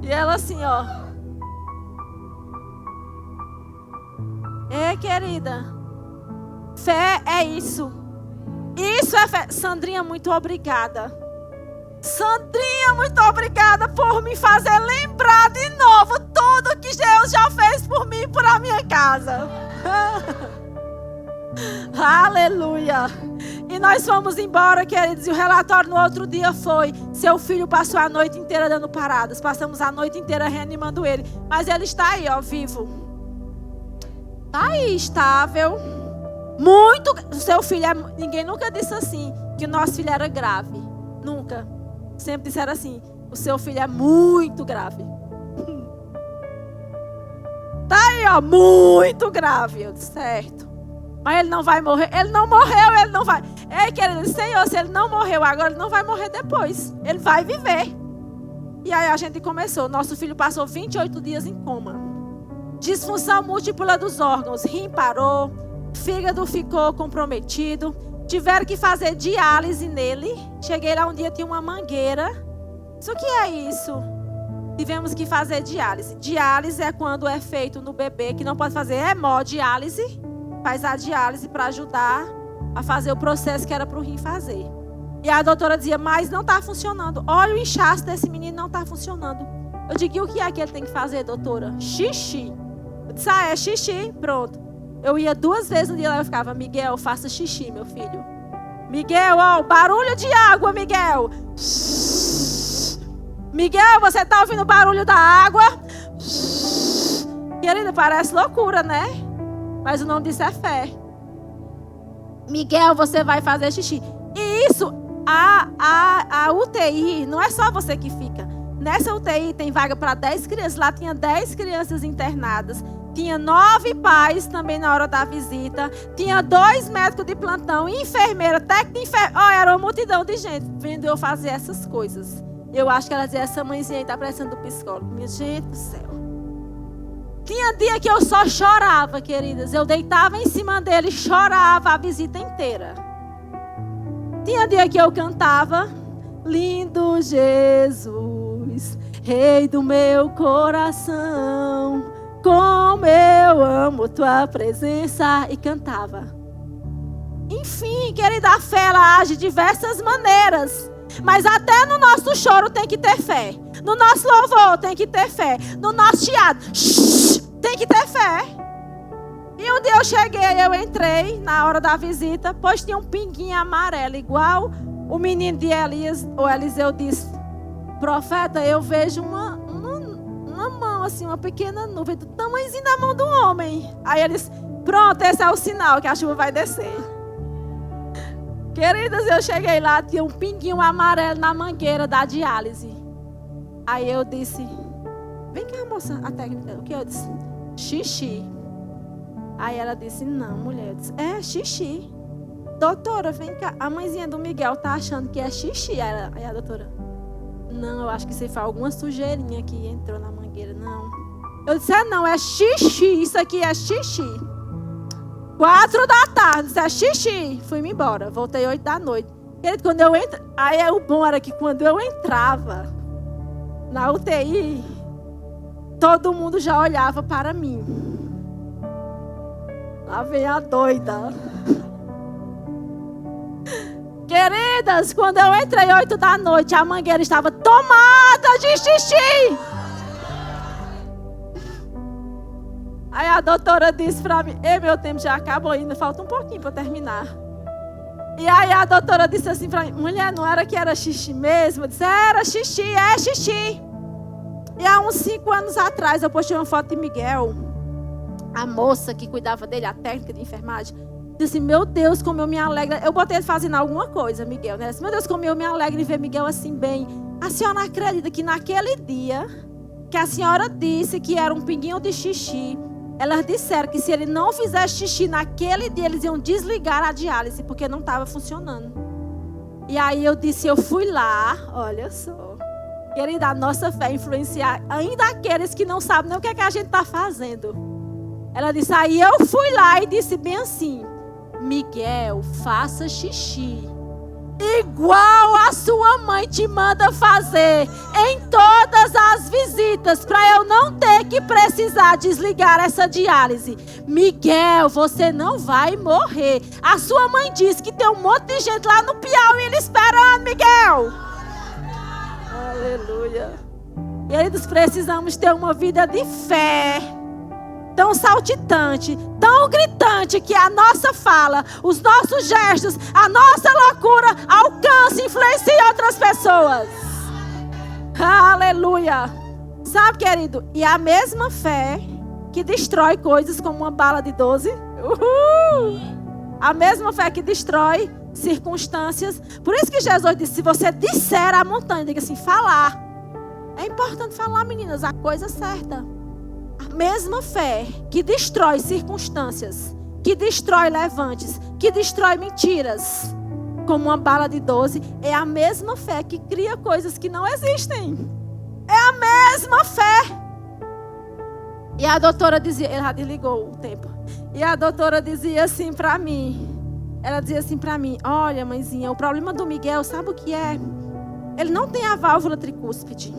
E ela assim, ó. Querida, fé é isso. Isso é fé. Sandrinha, muito obrigada. Sandrinha, muito obrigada por me fazer lembrar de novo tudo que Deus já fez por mim e por a minha casa. Aleluia. E nós fomos embora, queridos. E o relatório no outro dia foi: seu filho passou a noite inteira dando paradas. Passamos a noite inteira reanimando ele. Mas ele está aí, ó, vivo. Está aí, estável. Muito. O seu filho é. Ninguém nunca disse assim, que o nosso filho era grave. Nunca. Sempre disseram assim: o seu filho é muito grave. Está aí, ó, muito grave. Eu disse, certo. Mas ele não vai morrer. Ele não morreu, ele não vai. Ei, querido, Senhor, se ele não morreu agora, ele não vai morrer depois. Ele vai viver. E aí a gente começou. Nosso filho passou 28 dias em coma. Disfunção múltipla dos órgãos. Rim parou. Fígado ficou comprometido. Tiveram que fazer diálise nele. Cheguei lá um dia, tinha uma mangueira. Isso que é isso? Tivemos que fazer diálise. Diálise é quando é feito no bebê, que não pode fazer hemodiálise. Faz a diálise para ajudar a fazer o processo que era para o rim fazer. E a doutora dizia, mas não está funcionando. Olha o inchaço desse menino, não está funcionando. Eu digo, e o que é que ele tem que fazer, doutora? Xixi. Eu disse, é xixi, pronto. Eu ia 2 vezes no dia lá, eu ficava, Miguel, faça xixi, meu filho. Miguel, ó, barulho de água, Miguel. Miguel, você está ouvindo o barulho da água? Querida, parece loucura, né? Mas o nome disso é fé. Miguel, você vai fazer xixi. E isso, a UTI, não é só você que fica. Nessa UTI tem vaga para 10 crianças. Lá tinha 10 crianças internadas. Tinha 9 pais também na hora da visita. Tinha 2 médicos de plantão, enfermeira, técnica de enfermeira. Era uma multidão de gente vendo eu fazer essas coisas. Eu acho que ela dizia, essa mãezinha aí está precisando do psicólogo. Minha gente do céu. Tinha dia que eu só chorava, queridas. Eu deitava em cima dele e chorava a visita inteira. Tinha dia que eu cantava, lindo Jesus, Rei do meu coração, como eu amo tua presença, e cantava. Enfim, querida, a fé ela age de diversas maneiras. Mas até no nosso choro tem que ter fé. No nosso louvor tem que ter fé. No nosso chiado, tem que ter fé. E um dia eu cheguei, eu entrei na hora da visita, pois tinha um pinguinho amarelo, igual o menino de Elias, o Eliseu disse, profeta, eu vejo uma mão, assim, uma pequena nuvem, do tamanhozinho da mão do homem. Aí ele disse, pronto, esse é o sinal que a chuva vai descer. Queridas, eu cheguei lá, tinha um pinguinho amarelo na mangueira da diálise. Aí eu disse, vem cá, moça, a técnica, o que eu disse? Xixi. Aí ela disse, não, mulher. Eu disse, é xixi. Doutora, vem cá. A mãezinha do Miguel tá achando que é xixi. Aí a doutora, não, eu acho que isso foi alguma sujeirinha que entrou na mangueira. Não. Eu disse, não, é xixi. Isso aqui é xixi. 4 da tarde, isso é xixi. Fui-me embora. Voltei 8 da noite. Quando eu entro, aí o bom era que quando eu entrava na UTI, todo mundo já olhava para mim. Lá vem a doida. Queridas, quando eu entrei 8 da noite, a mangueira estava tomada de xixi. Aí a doutora disse para mim, meu tempo já acabou ainda, falta um pouquinho para terminar. E aí a doutora disse assim para mim, mulher, não era que era xixi mesmo? Eu disse, era xixi, é xixi. E há uns 5 anos atrás, eu postei uma foto de Miguel. A moça que cuidava dele, a técnica de enfermagem, disse, meu Deus, como eu me alegro. Eu botei ele fazendo alguma coisa, Miguel, né? Disse, meu Deus, como eu me alegro em ver Miguel assim bem. A senhora não acredita que naquele dia, que a senhora disse que era um pinguinho de xixi, elas disseram que se ele não fizesse xixi naquele dia, eles iam desligar a diálise, porque não estava funcionando. E aí eu disse, eu fui lá, olha só. Querida, a nossa fé influenciar ainda aqueles que não sabem nem o que é que a gente está fazendo. Ela disse, aí eu fui lá e disse bem assim, Miguel, faça xixi. Igual a sua mãe te manda fazer em todas as visitas, para eu não ter que precisar desligar essa diálise. Miguel, você não vai morrer. A sua mãe disse que tem um monte de gente lá no Piauí ele esperando, Miguel. Aleluia. Queridos, precisamos ter uma vida de fé tão saltitante, tão gritante, que a nossa fala, os nossos gestos, a nossa loucura alcance e influencie outras pessoas. Aleluia. Sabe, querido, e a mesma fé que destrói coisas como uma bala de 12, a mesma fé que destrói circunstâncias. Por isso que Jesus disse, se você disser à montanha, diga assim, falar. É importante falar, meninas, a coisa certa. A mesma fé que destrói circunstâncias, que destrói levantes, que destrói mentiras, como uma bala de 12, é a mesma fé que cria coisas que não existem. É a mesma fé. E a doutora dizia, ela desligou o tempo. E a doutora dizia assim para mim, ela dizia assim para mim, olha, mãezinha, o problema do Miguel, sabe o que é? Ele não tem a válvula tricúspide.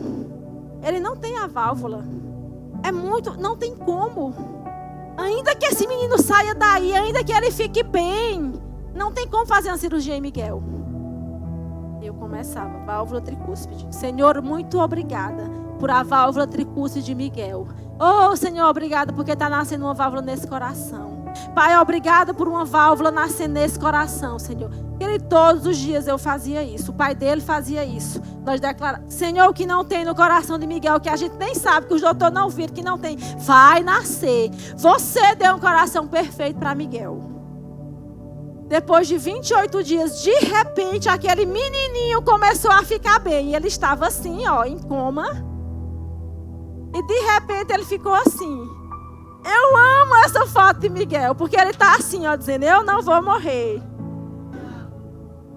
Ele não tem a válvula. É muito, não tem como. Ainda que esse menino saia daí, ainda que ele fique bem, não tem como fazer uma cirurgia em Miguel. Eu começava, válvula tricúspide. Senhor, muito obrigada por a válvula tricúspide de Miguel. Oh, Senhor, obrigada porque está nascendo uma válvula nesse coração. Pai, obrigada por uma válvula nascendo nesse coração, Senhor. Ele todos os dias eu fazia isso. O pai dele fazia isso. Nós declaramos, Senhor, o que não tem no coração de Miguel, que a gente nem sabe, que os doutores não viram, que não tem, vai nascer. Você deu um coração perfeito para Miguel. Depois de 28 dias, de repente, aquele menininho começou a ficar bem. E ele estava assim, ó, em coma. E de repente ele ficou assim. Eu amo essa foto de Miguel, porque ele está assim, ó, dizendo, eu não vou morrer.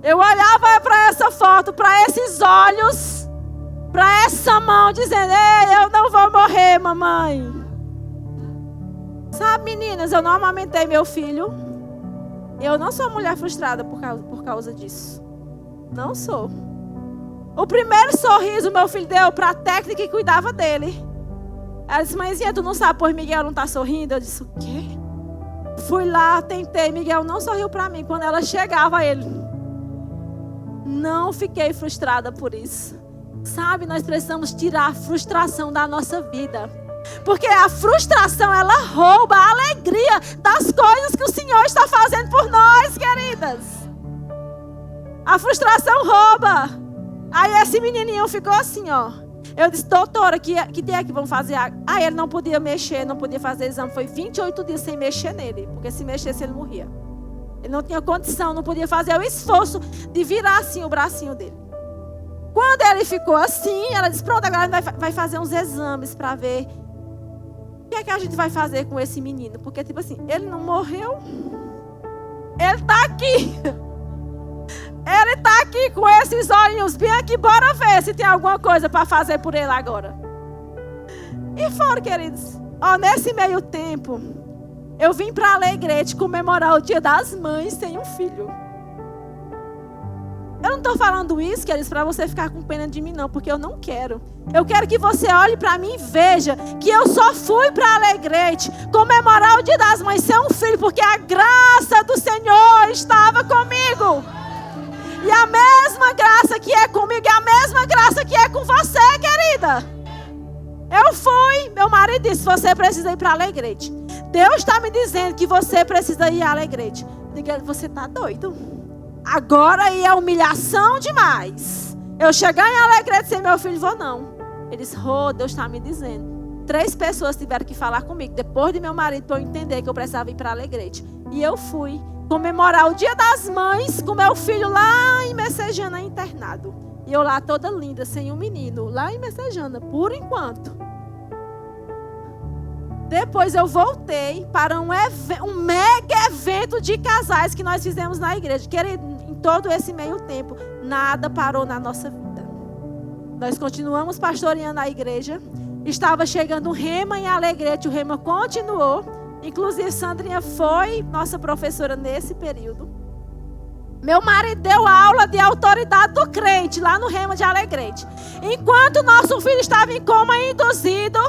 Eu olhava para essa foto, para esses olhos, para essa mão, dizendo, ei, eu não vou morrer, mamãe. Sabe, meninas, eu não amamentei meu filho. Eu não sou mulher frustrada por causa disso. Não sou. O primeiro sorriso meu filho deu para a técnica que cuidava dele. Ela disse, mãezinha, tu não sabe, pois Miguel não está sorrindo? Eu disse, o quê? Fui lá, tentei, Miguel não sorriu para mim. Quando ela chegava, ele... Não fiquei frustrada por isso. Sabe, nós precisamos tirar a frustração da nossa vida. Porque a frustração, ela rouba a alegria das coisas que o Senhor está fazendo por nós, queridas. A frustração rouba. Aí esse menininho ficou assim, ó. Eu disse, doutora, que dia é que vão fazer? Ah, ele não podia mexer, não podia fazer exame. Foi 28 dias sem mexer nele. Porque se mexesse, ele morria. Ele não tinha condição, não podia fazer o esforço de virar assim o bracinho dele. Quando ele ficou assim, ela disse, pronto, agora a gente vai fazer uns exames para ver o que é que a gente vai fazer com esse menino. Porque, tipo assim, ele não morreu. Ele está aqui. Ele está aqui com esses olhinhos bem aqui. Bora ver se tem alguma coisa para fazer por ele agora. E fora, queridos, ó, nesse meio tempo, eu vim para Alegrete comemorar o Dia das Mães sem um filho. Eu não estou falando isso, queridos, para você ficar com pena de mim, não, porque eu não quero. Eu quero que você olhe para mim e veja que eu só fui para Alegrete comemorar o Dia das Mães sem um filho, porque a graça do Senhor estava comigo. E a mesma graça que é comigo é a mesma graça que é com você, querida. Eu fui, meu marido disse, você precisa ir para Alegrete. Deus está me dizendo que você precisa ir a Alegrete. Diga, você está doido? Agora aí é humilhação demais. Eu chegar em Alegrete sem meu filho, vou não. Ele disse, Deus está me dizendo. 3 pessoas tiveram que falar comigo, depois de meu marido, para eu entender que eu precisava ir para Alegrete. E eu fui comemorar o Dia das Mães com meu filho lá em Messejana internado. E eu lá toda linda, sem um menino, lá em Messejana, por enquanto. Depois eu voltei para um mega evento de casais que nós fizemos na igreja. Querido, em todo esse meio tempo, nada parou na nossa vida. Nós continuamos pastoreando a igreja. Estava chegando um rema em Alegrete, o rema continuou. Inclusive, Sandrinha foi nossa professora nesse período. Meu marido deu aula de autoridade do crente lá no rema de Alegrete. Enquanto nosso filho estava em coma induzido,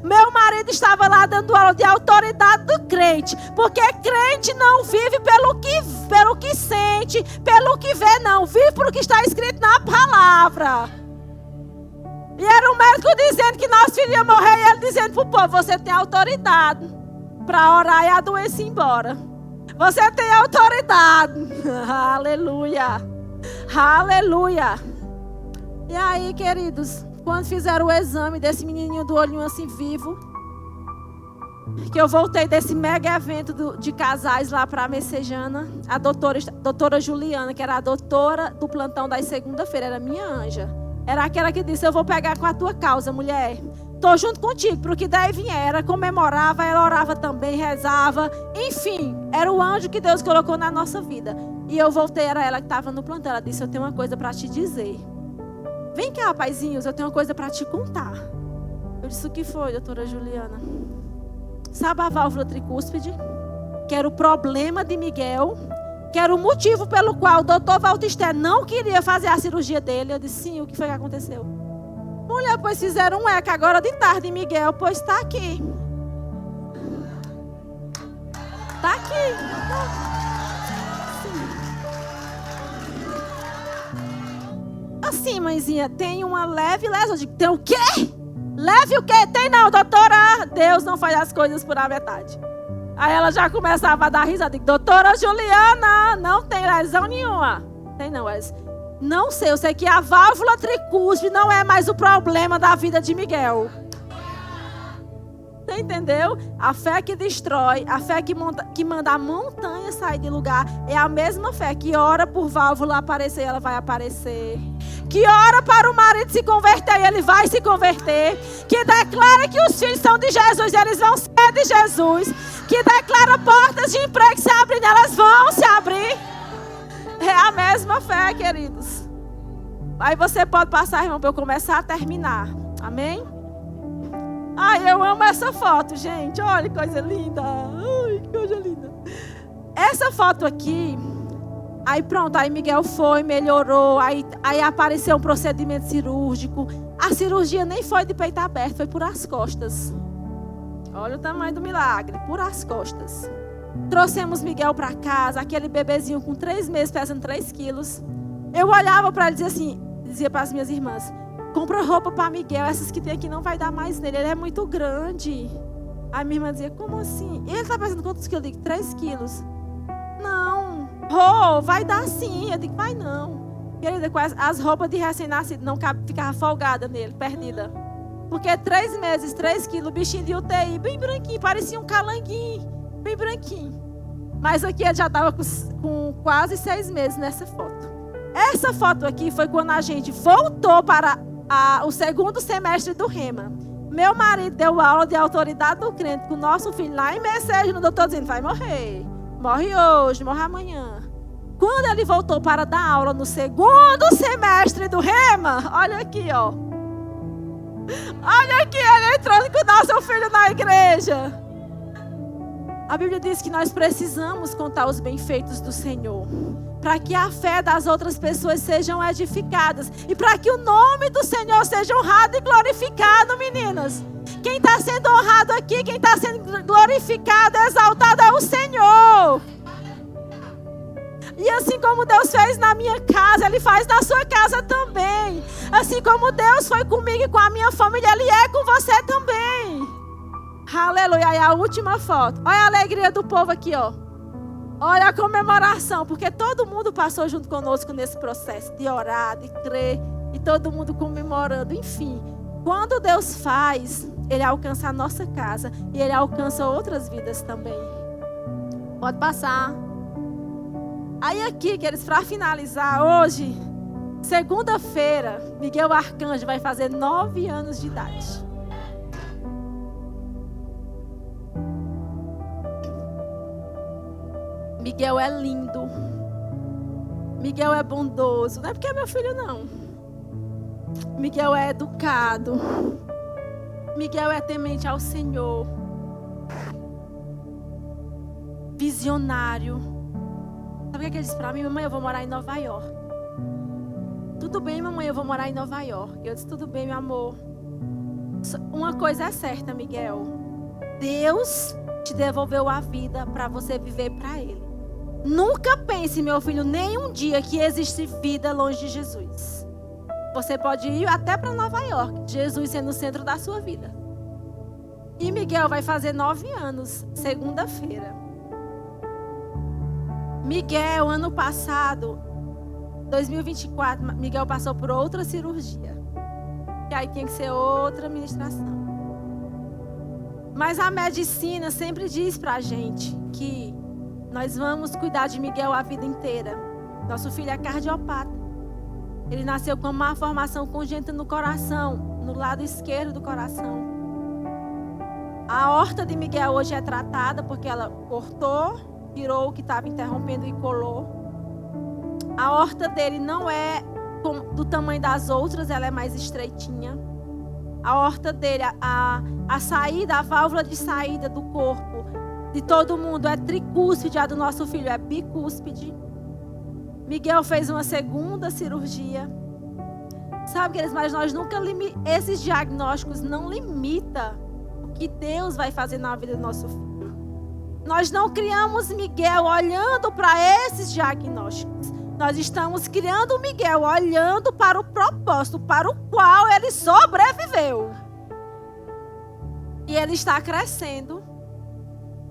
meu marido estava lá dando aula de autoridade do crente. Porque crente não vive pelo que sente, pelo que vê, não. Vive pelo que está escrito na palavra. E era o médico dizendo que nosso filho ia morrer. E ele dizendo para o povo, você tem autoridade para orar e a doença ir embora. Você tem autoridade. Aleluia. Aleluia. E aí, queridos, quando fizeram o exame desse menininho do olhinho assim vivo, que eu voltei desse mega evento de casais lá para a Messejana, a doutora Juliana, que era a doutora do plantão das segunda-feira, era minha anja. Era aquela que disse, eu vou pegar com a tua causa, mulher. Estou junto contigo, para o que der e vier. Ela comemorava, ela orava também, rezava. Enfim, era o anjo que Deus colocou na nossa vida. E eu voltei, era ela que estava no plantão. Ela disse, eu tenho uma coisa para te dizer. Vem cá, rapazinhos, eu tenho uma coisa para te contar. Eu disse, o que foi, doutora Juliana? Sabe a válvula tricúspide? Que era o problema de Miguel. Que era o motivo pelo qual o doutor Valtister não queria fazer a cirurgia dele. Eu disse, sim, o que foi que aconteceu? Mulher, pois fizeram um eco agora de tarde, Miguel, pois está aqui. Está aqui. Assim, mãezinha, tem uma leve lesão. Eu digo, tem o quê? Leve o quê? Tem não, doutora. Deus não faz as coisas por a metade. Aí ela já começava a dar risada. Eu digo, doutora Juliana, não tem lesão nenhuma. Tem não, Wes. Não sei, eu sei que a válvula tricúspide não é mais o problema da vida de Miguel. Você entendeu? A fé que destrói, a fé que manda a montanha sair de lugar, é a mesma fé que ora por válvula aparecer, ela vai aparecer. que ora para o marido se converter e ele vai se converter, que declara que os filhos são de Jesus e eles vão ser de Jesus, que declara portas de emprego se abrem, elas vão se abrir. É a mesma fé, queridos. Aí você pode passar, irmão, para eu começar a terminar. Amém? Ai, eu amo essa foto, gente. Olha que coisa linda. Ai, que coisa linda. Essa foto aqui, aí pronto, aí Miguel foi, melhorou, aí apareceu um procedimento cirúrgico. A cirurgia nem foi de peito aberto, foi por as costas. Olha o tamanho do milagre, por as costas. Trouxemos Miguel para casa, aquele bebezinho com 3 meses, pesando 3 quilos. Eu olhava para ele e dizia assim, dizia para as minhas irmãs, compra roupa para Miguel, essas que tem aqui não vai dar mais nele, ele é muito grande. Aí minha irmã dizia, como assim? Ele está pesando quantos quilos? Eu digo, 3 quilos. Não, vai dar sim. Eu digo, vai não. Querida, as roupas de recém-nascido não cabe, ficava folgada nele, perdida. Porque 3 meses, 3 quilos, bichinho de UTI, bem branquinho, parecia um calanguinho, bem branquinho. Mas aqui ele já estava com quase 6 meses nessa foto. Essa foto aqui foi quando a gente voltou para o segundo semestre do Rema. Meu marido deu aula de autoridade do crente com o nosso filho lá em Mercedes, no doutor dizendo, vai morrer. Morre hoje, morre amanhã. Quando ele voltou para dar aula no segundo semestre do Rema, olha aqui, ó. Olha aqui, ele entrando com o nosso filho na igreja. A Bíblia diz que nós precisamos contar os benfeitos do Senhor, para que a fé das outras pessoas sejam edificadas e para que o nome do Senhor seja honrado e glorificado, meninas. Quem está sendo honrado aqui, quem está sendo glorificado, exaltado é o Senhor. E assim como Deus fez na minha casa, Ele faz na sua casa também. Assim como Deus foi comigo e com a minha família, Ele é com você também. Aleluia. E a última foto. Olha a alegria do povo aqui, ó. Olha a comemoração, porque todo mundo passou junto conosco nesse processo de orar, de crer, e todo mundo comemorando. Enfim, quando Deus faz, Ele alcança a nossa casa e Ele alcança outras vidas também. Pode passar. Aí aqui, queridos, para finalizar, hoje, segunda-feira, Miguel Arcanjo vai fazer 9 anos de idade. Miguel é lindo. Miguel é bondoso. Não é porque é meu filho, não. Miguel é educado. Miguel é temente ao Senhor. Visionário. Sabe o que ele disse para mim? Mamãe, eu vou morar em Nova York. Tudo bem, mamãe, eu vou morar em Nova York. Eu disse, tudo bem, meu amor. Uma coisa é certa, Miguel. Deus te devolveu a vida para você viver para Ele. Nunca pense, meu filho, nem um dia que existe vida longe de Jesus. Você pode ir até para Nova York, Jesus sendo o centro da sua vida. E Miguel vai fazer 9 anos, segunda-feira. Miguel, ano passado, 2024, Miguel passou por outra cirurgia. E aí tinha que ser outra ministração. Mas a medicina sempre diz pra gente que nós vamos cuidar de Miguel a vida inteira. Nosso filho é cardiopata. Ele nasceu com uma malformação congênita no coração, no lado esquerdo do coração. A aorta de Miguel hoje é tratada porque ela cortou, tirou o que estava interrompendo e colou. A aorta dele não é do tamanho das outras, ela é mais estreitinha. A aorta dele, a saída, a válvula de saída do corpo de todo mundo é tricúspide, a do nosso filho é bicúspide. Miguel fez uma segunda cirurgia. Sabe, queridos, mas nós nunca esses diagnósticos não limitam o que Deus vai fazer na vida do nosso filho. Nós não criamos Miguel olhando para esses diagnósticos. Nós estamos criando Miguel olhando para o propósito para o qual ele sobreviveu. E ele está crescendo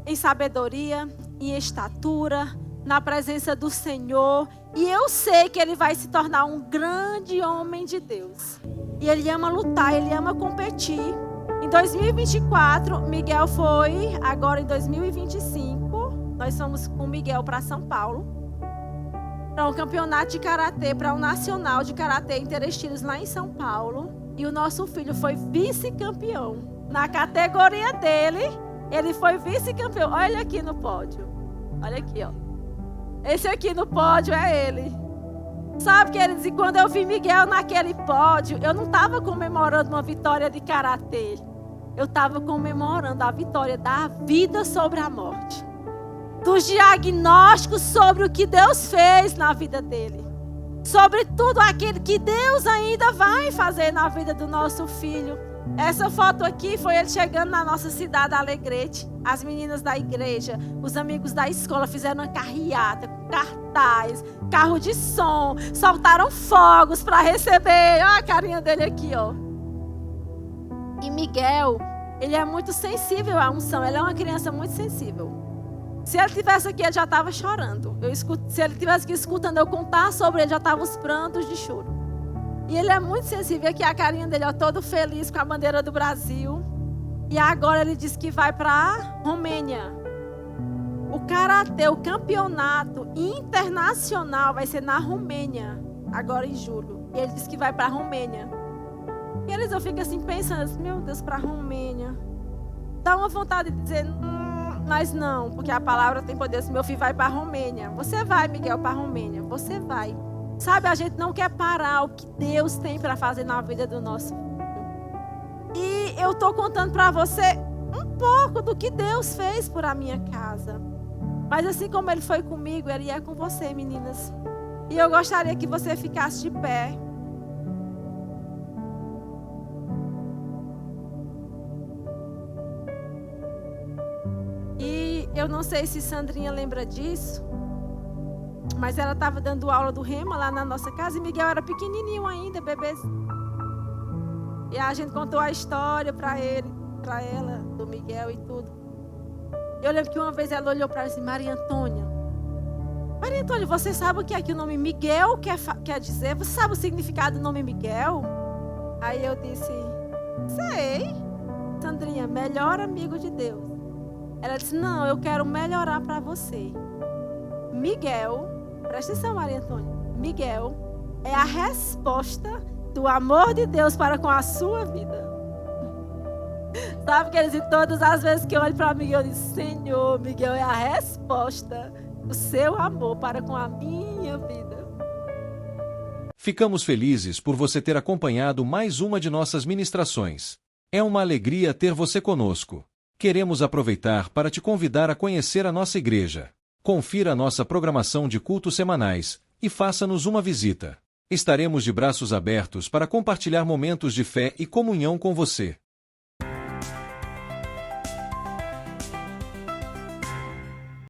em sabedoria, em estatura, na presença do Senhor. E eu sei que ele vai se tornar um grande homem de Deus. E ele ama lutar, ele ama competir. Em 2024, Miguel foi, agora em 2025, nós fomos com Miguel para São Paulo. para um campeonato de karatê, para um nacional de karatê interestilos lá em São Paulo. E o nosso filho foi vice-campeão. Na categoria dele, ele foi vice-campeão. Olha ele aqui no pódio. Olha aqui, ó. Esse aqui no pódio é ele. Sabe, queridos, e quando eu vi Miguel naquele pódio, eu não estava comemorando uma vitória de karatê. Eu estava comemorando a vitória da vida sobre a morte. Dos diagnósticos sobre o que Deus fez na vida dele. Sobre tudo aquilo que Deus ainda vai fazer na vida do nosso filho. Essa foto aqui foi ele chegando na nossa cidade, Alegrete. As meninas da igreja, os amigos da escola fizeram uma carreata, cartaz, carro de som, soltaram fogos para receber. Olha a carinha dele aqui, ó. E Miguel, ele é muito sensível à unção. Ele é uma criança muito sensível. Se ele estivesse aqui, ele já estava chorando. Se ele estivesse aqui escutando eu contar sobre ele, já estavam os prantos de choro. E ele é muito sensível. Aqui a carinha dele, ó, todo feliz com a bandeira do Brasil. E agora ele disse que vai para a Romênia. O karatê, o campeonato internacional vai ser na Romênia, agora em julho. E ele disse que vai para a Romênia. E eles, eu fico assim pensando, meu Deus, para a Romênia. Dá uma vontade de dizer, mas não, porque a palavra tem poder. Meu filho vai para a Romênia. Você vai, Miguel, para a Romênia. Você vai. Sabe, a gente não quer parar o que Deus tem para fazer na vida do nosso filho. E eu estou contando para você um pouco do que Deus fez por a minha casa. Mas assim como Ele foi comigo, Ele é com você, meninas. E eu gostaria que você ficasse de pé. E eu não sei se Sandrinha lembra disso, mas ela estava dando aula do rema lá na nossa casa e Miguel era pequenininho ainda, bebezinho. E a gente contou a história para ela, do Miguel e tudo. Eu lembro que uma vez ela olhou para ela e disse, Maria Antônia, você sabe o que é que o nome Miguel quer dizer? Você sabe o significado do nome Miguel? Aí eu disse, sei. Sandrinha, melhor amigo de Deus. Ela disse, não, eu quero melhorar para você. Miguel, presta atenção, Maria Antônia. Miguel é a resposta do amor de Deus para com a sua vida. Sabe, queridos, e todas as vezes que eu olho para Miguel, eu digo, Senhor, Miguel é a resposta do seu amor para com a minha vida. Ficamos felizes por você ter acompanhado mais uma de nossas ministrações. É uma alegria ter você conosco. Queremos aproveitar para te convidar a conhecer a nossa igreja. Confira a nossa programação de cultos semanais e faça-nos uma visita. Estaremos de braços abertos para compartilhar momentos de fé e comunhão com você.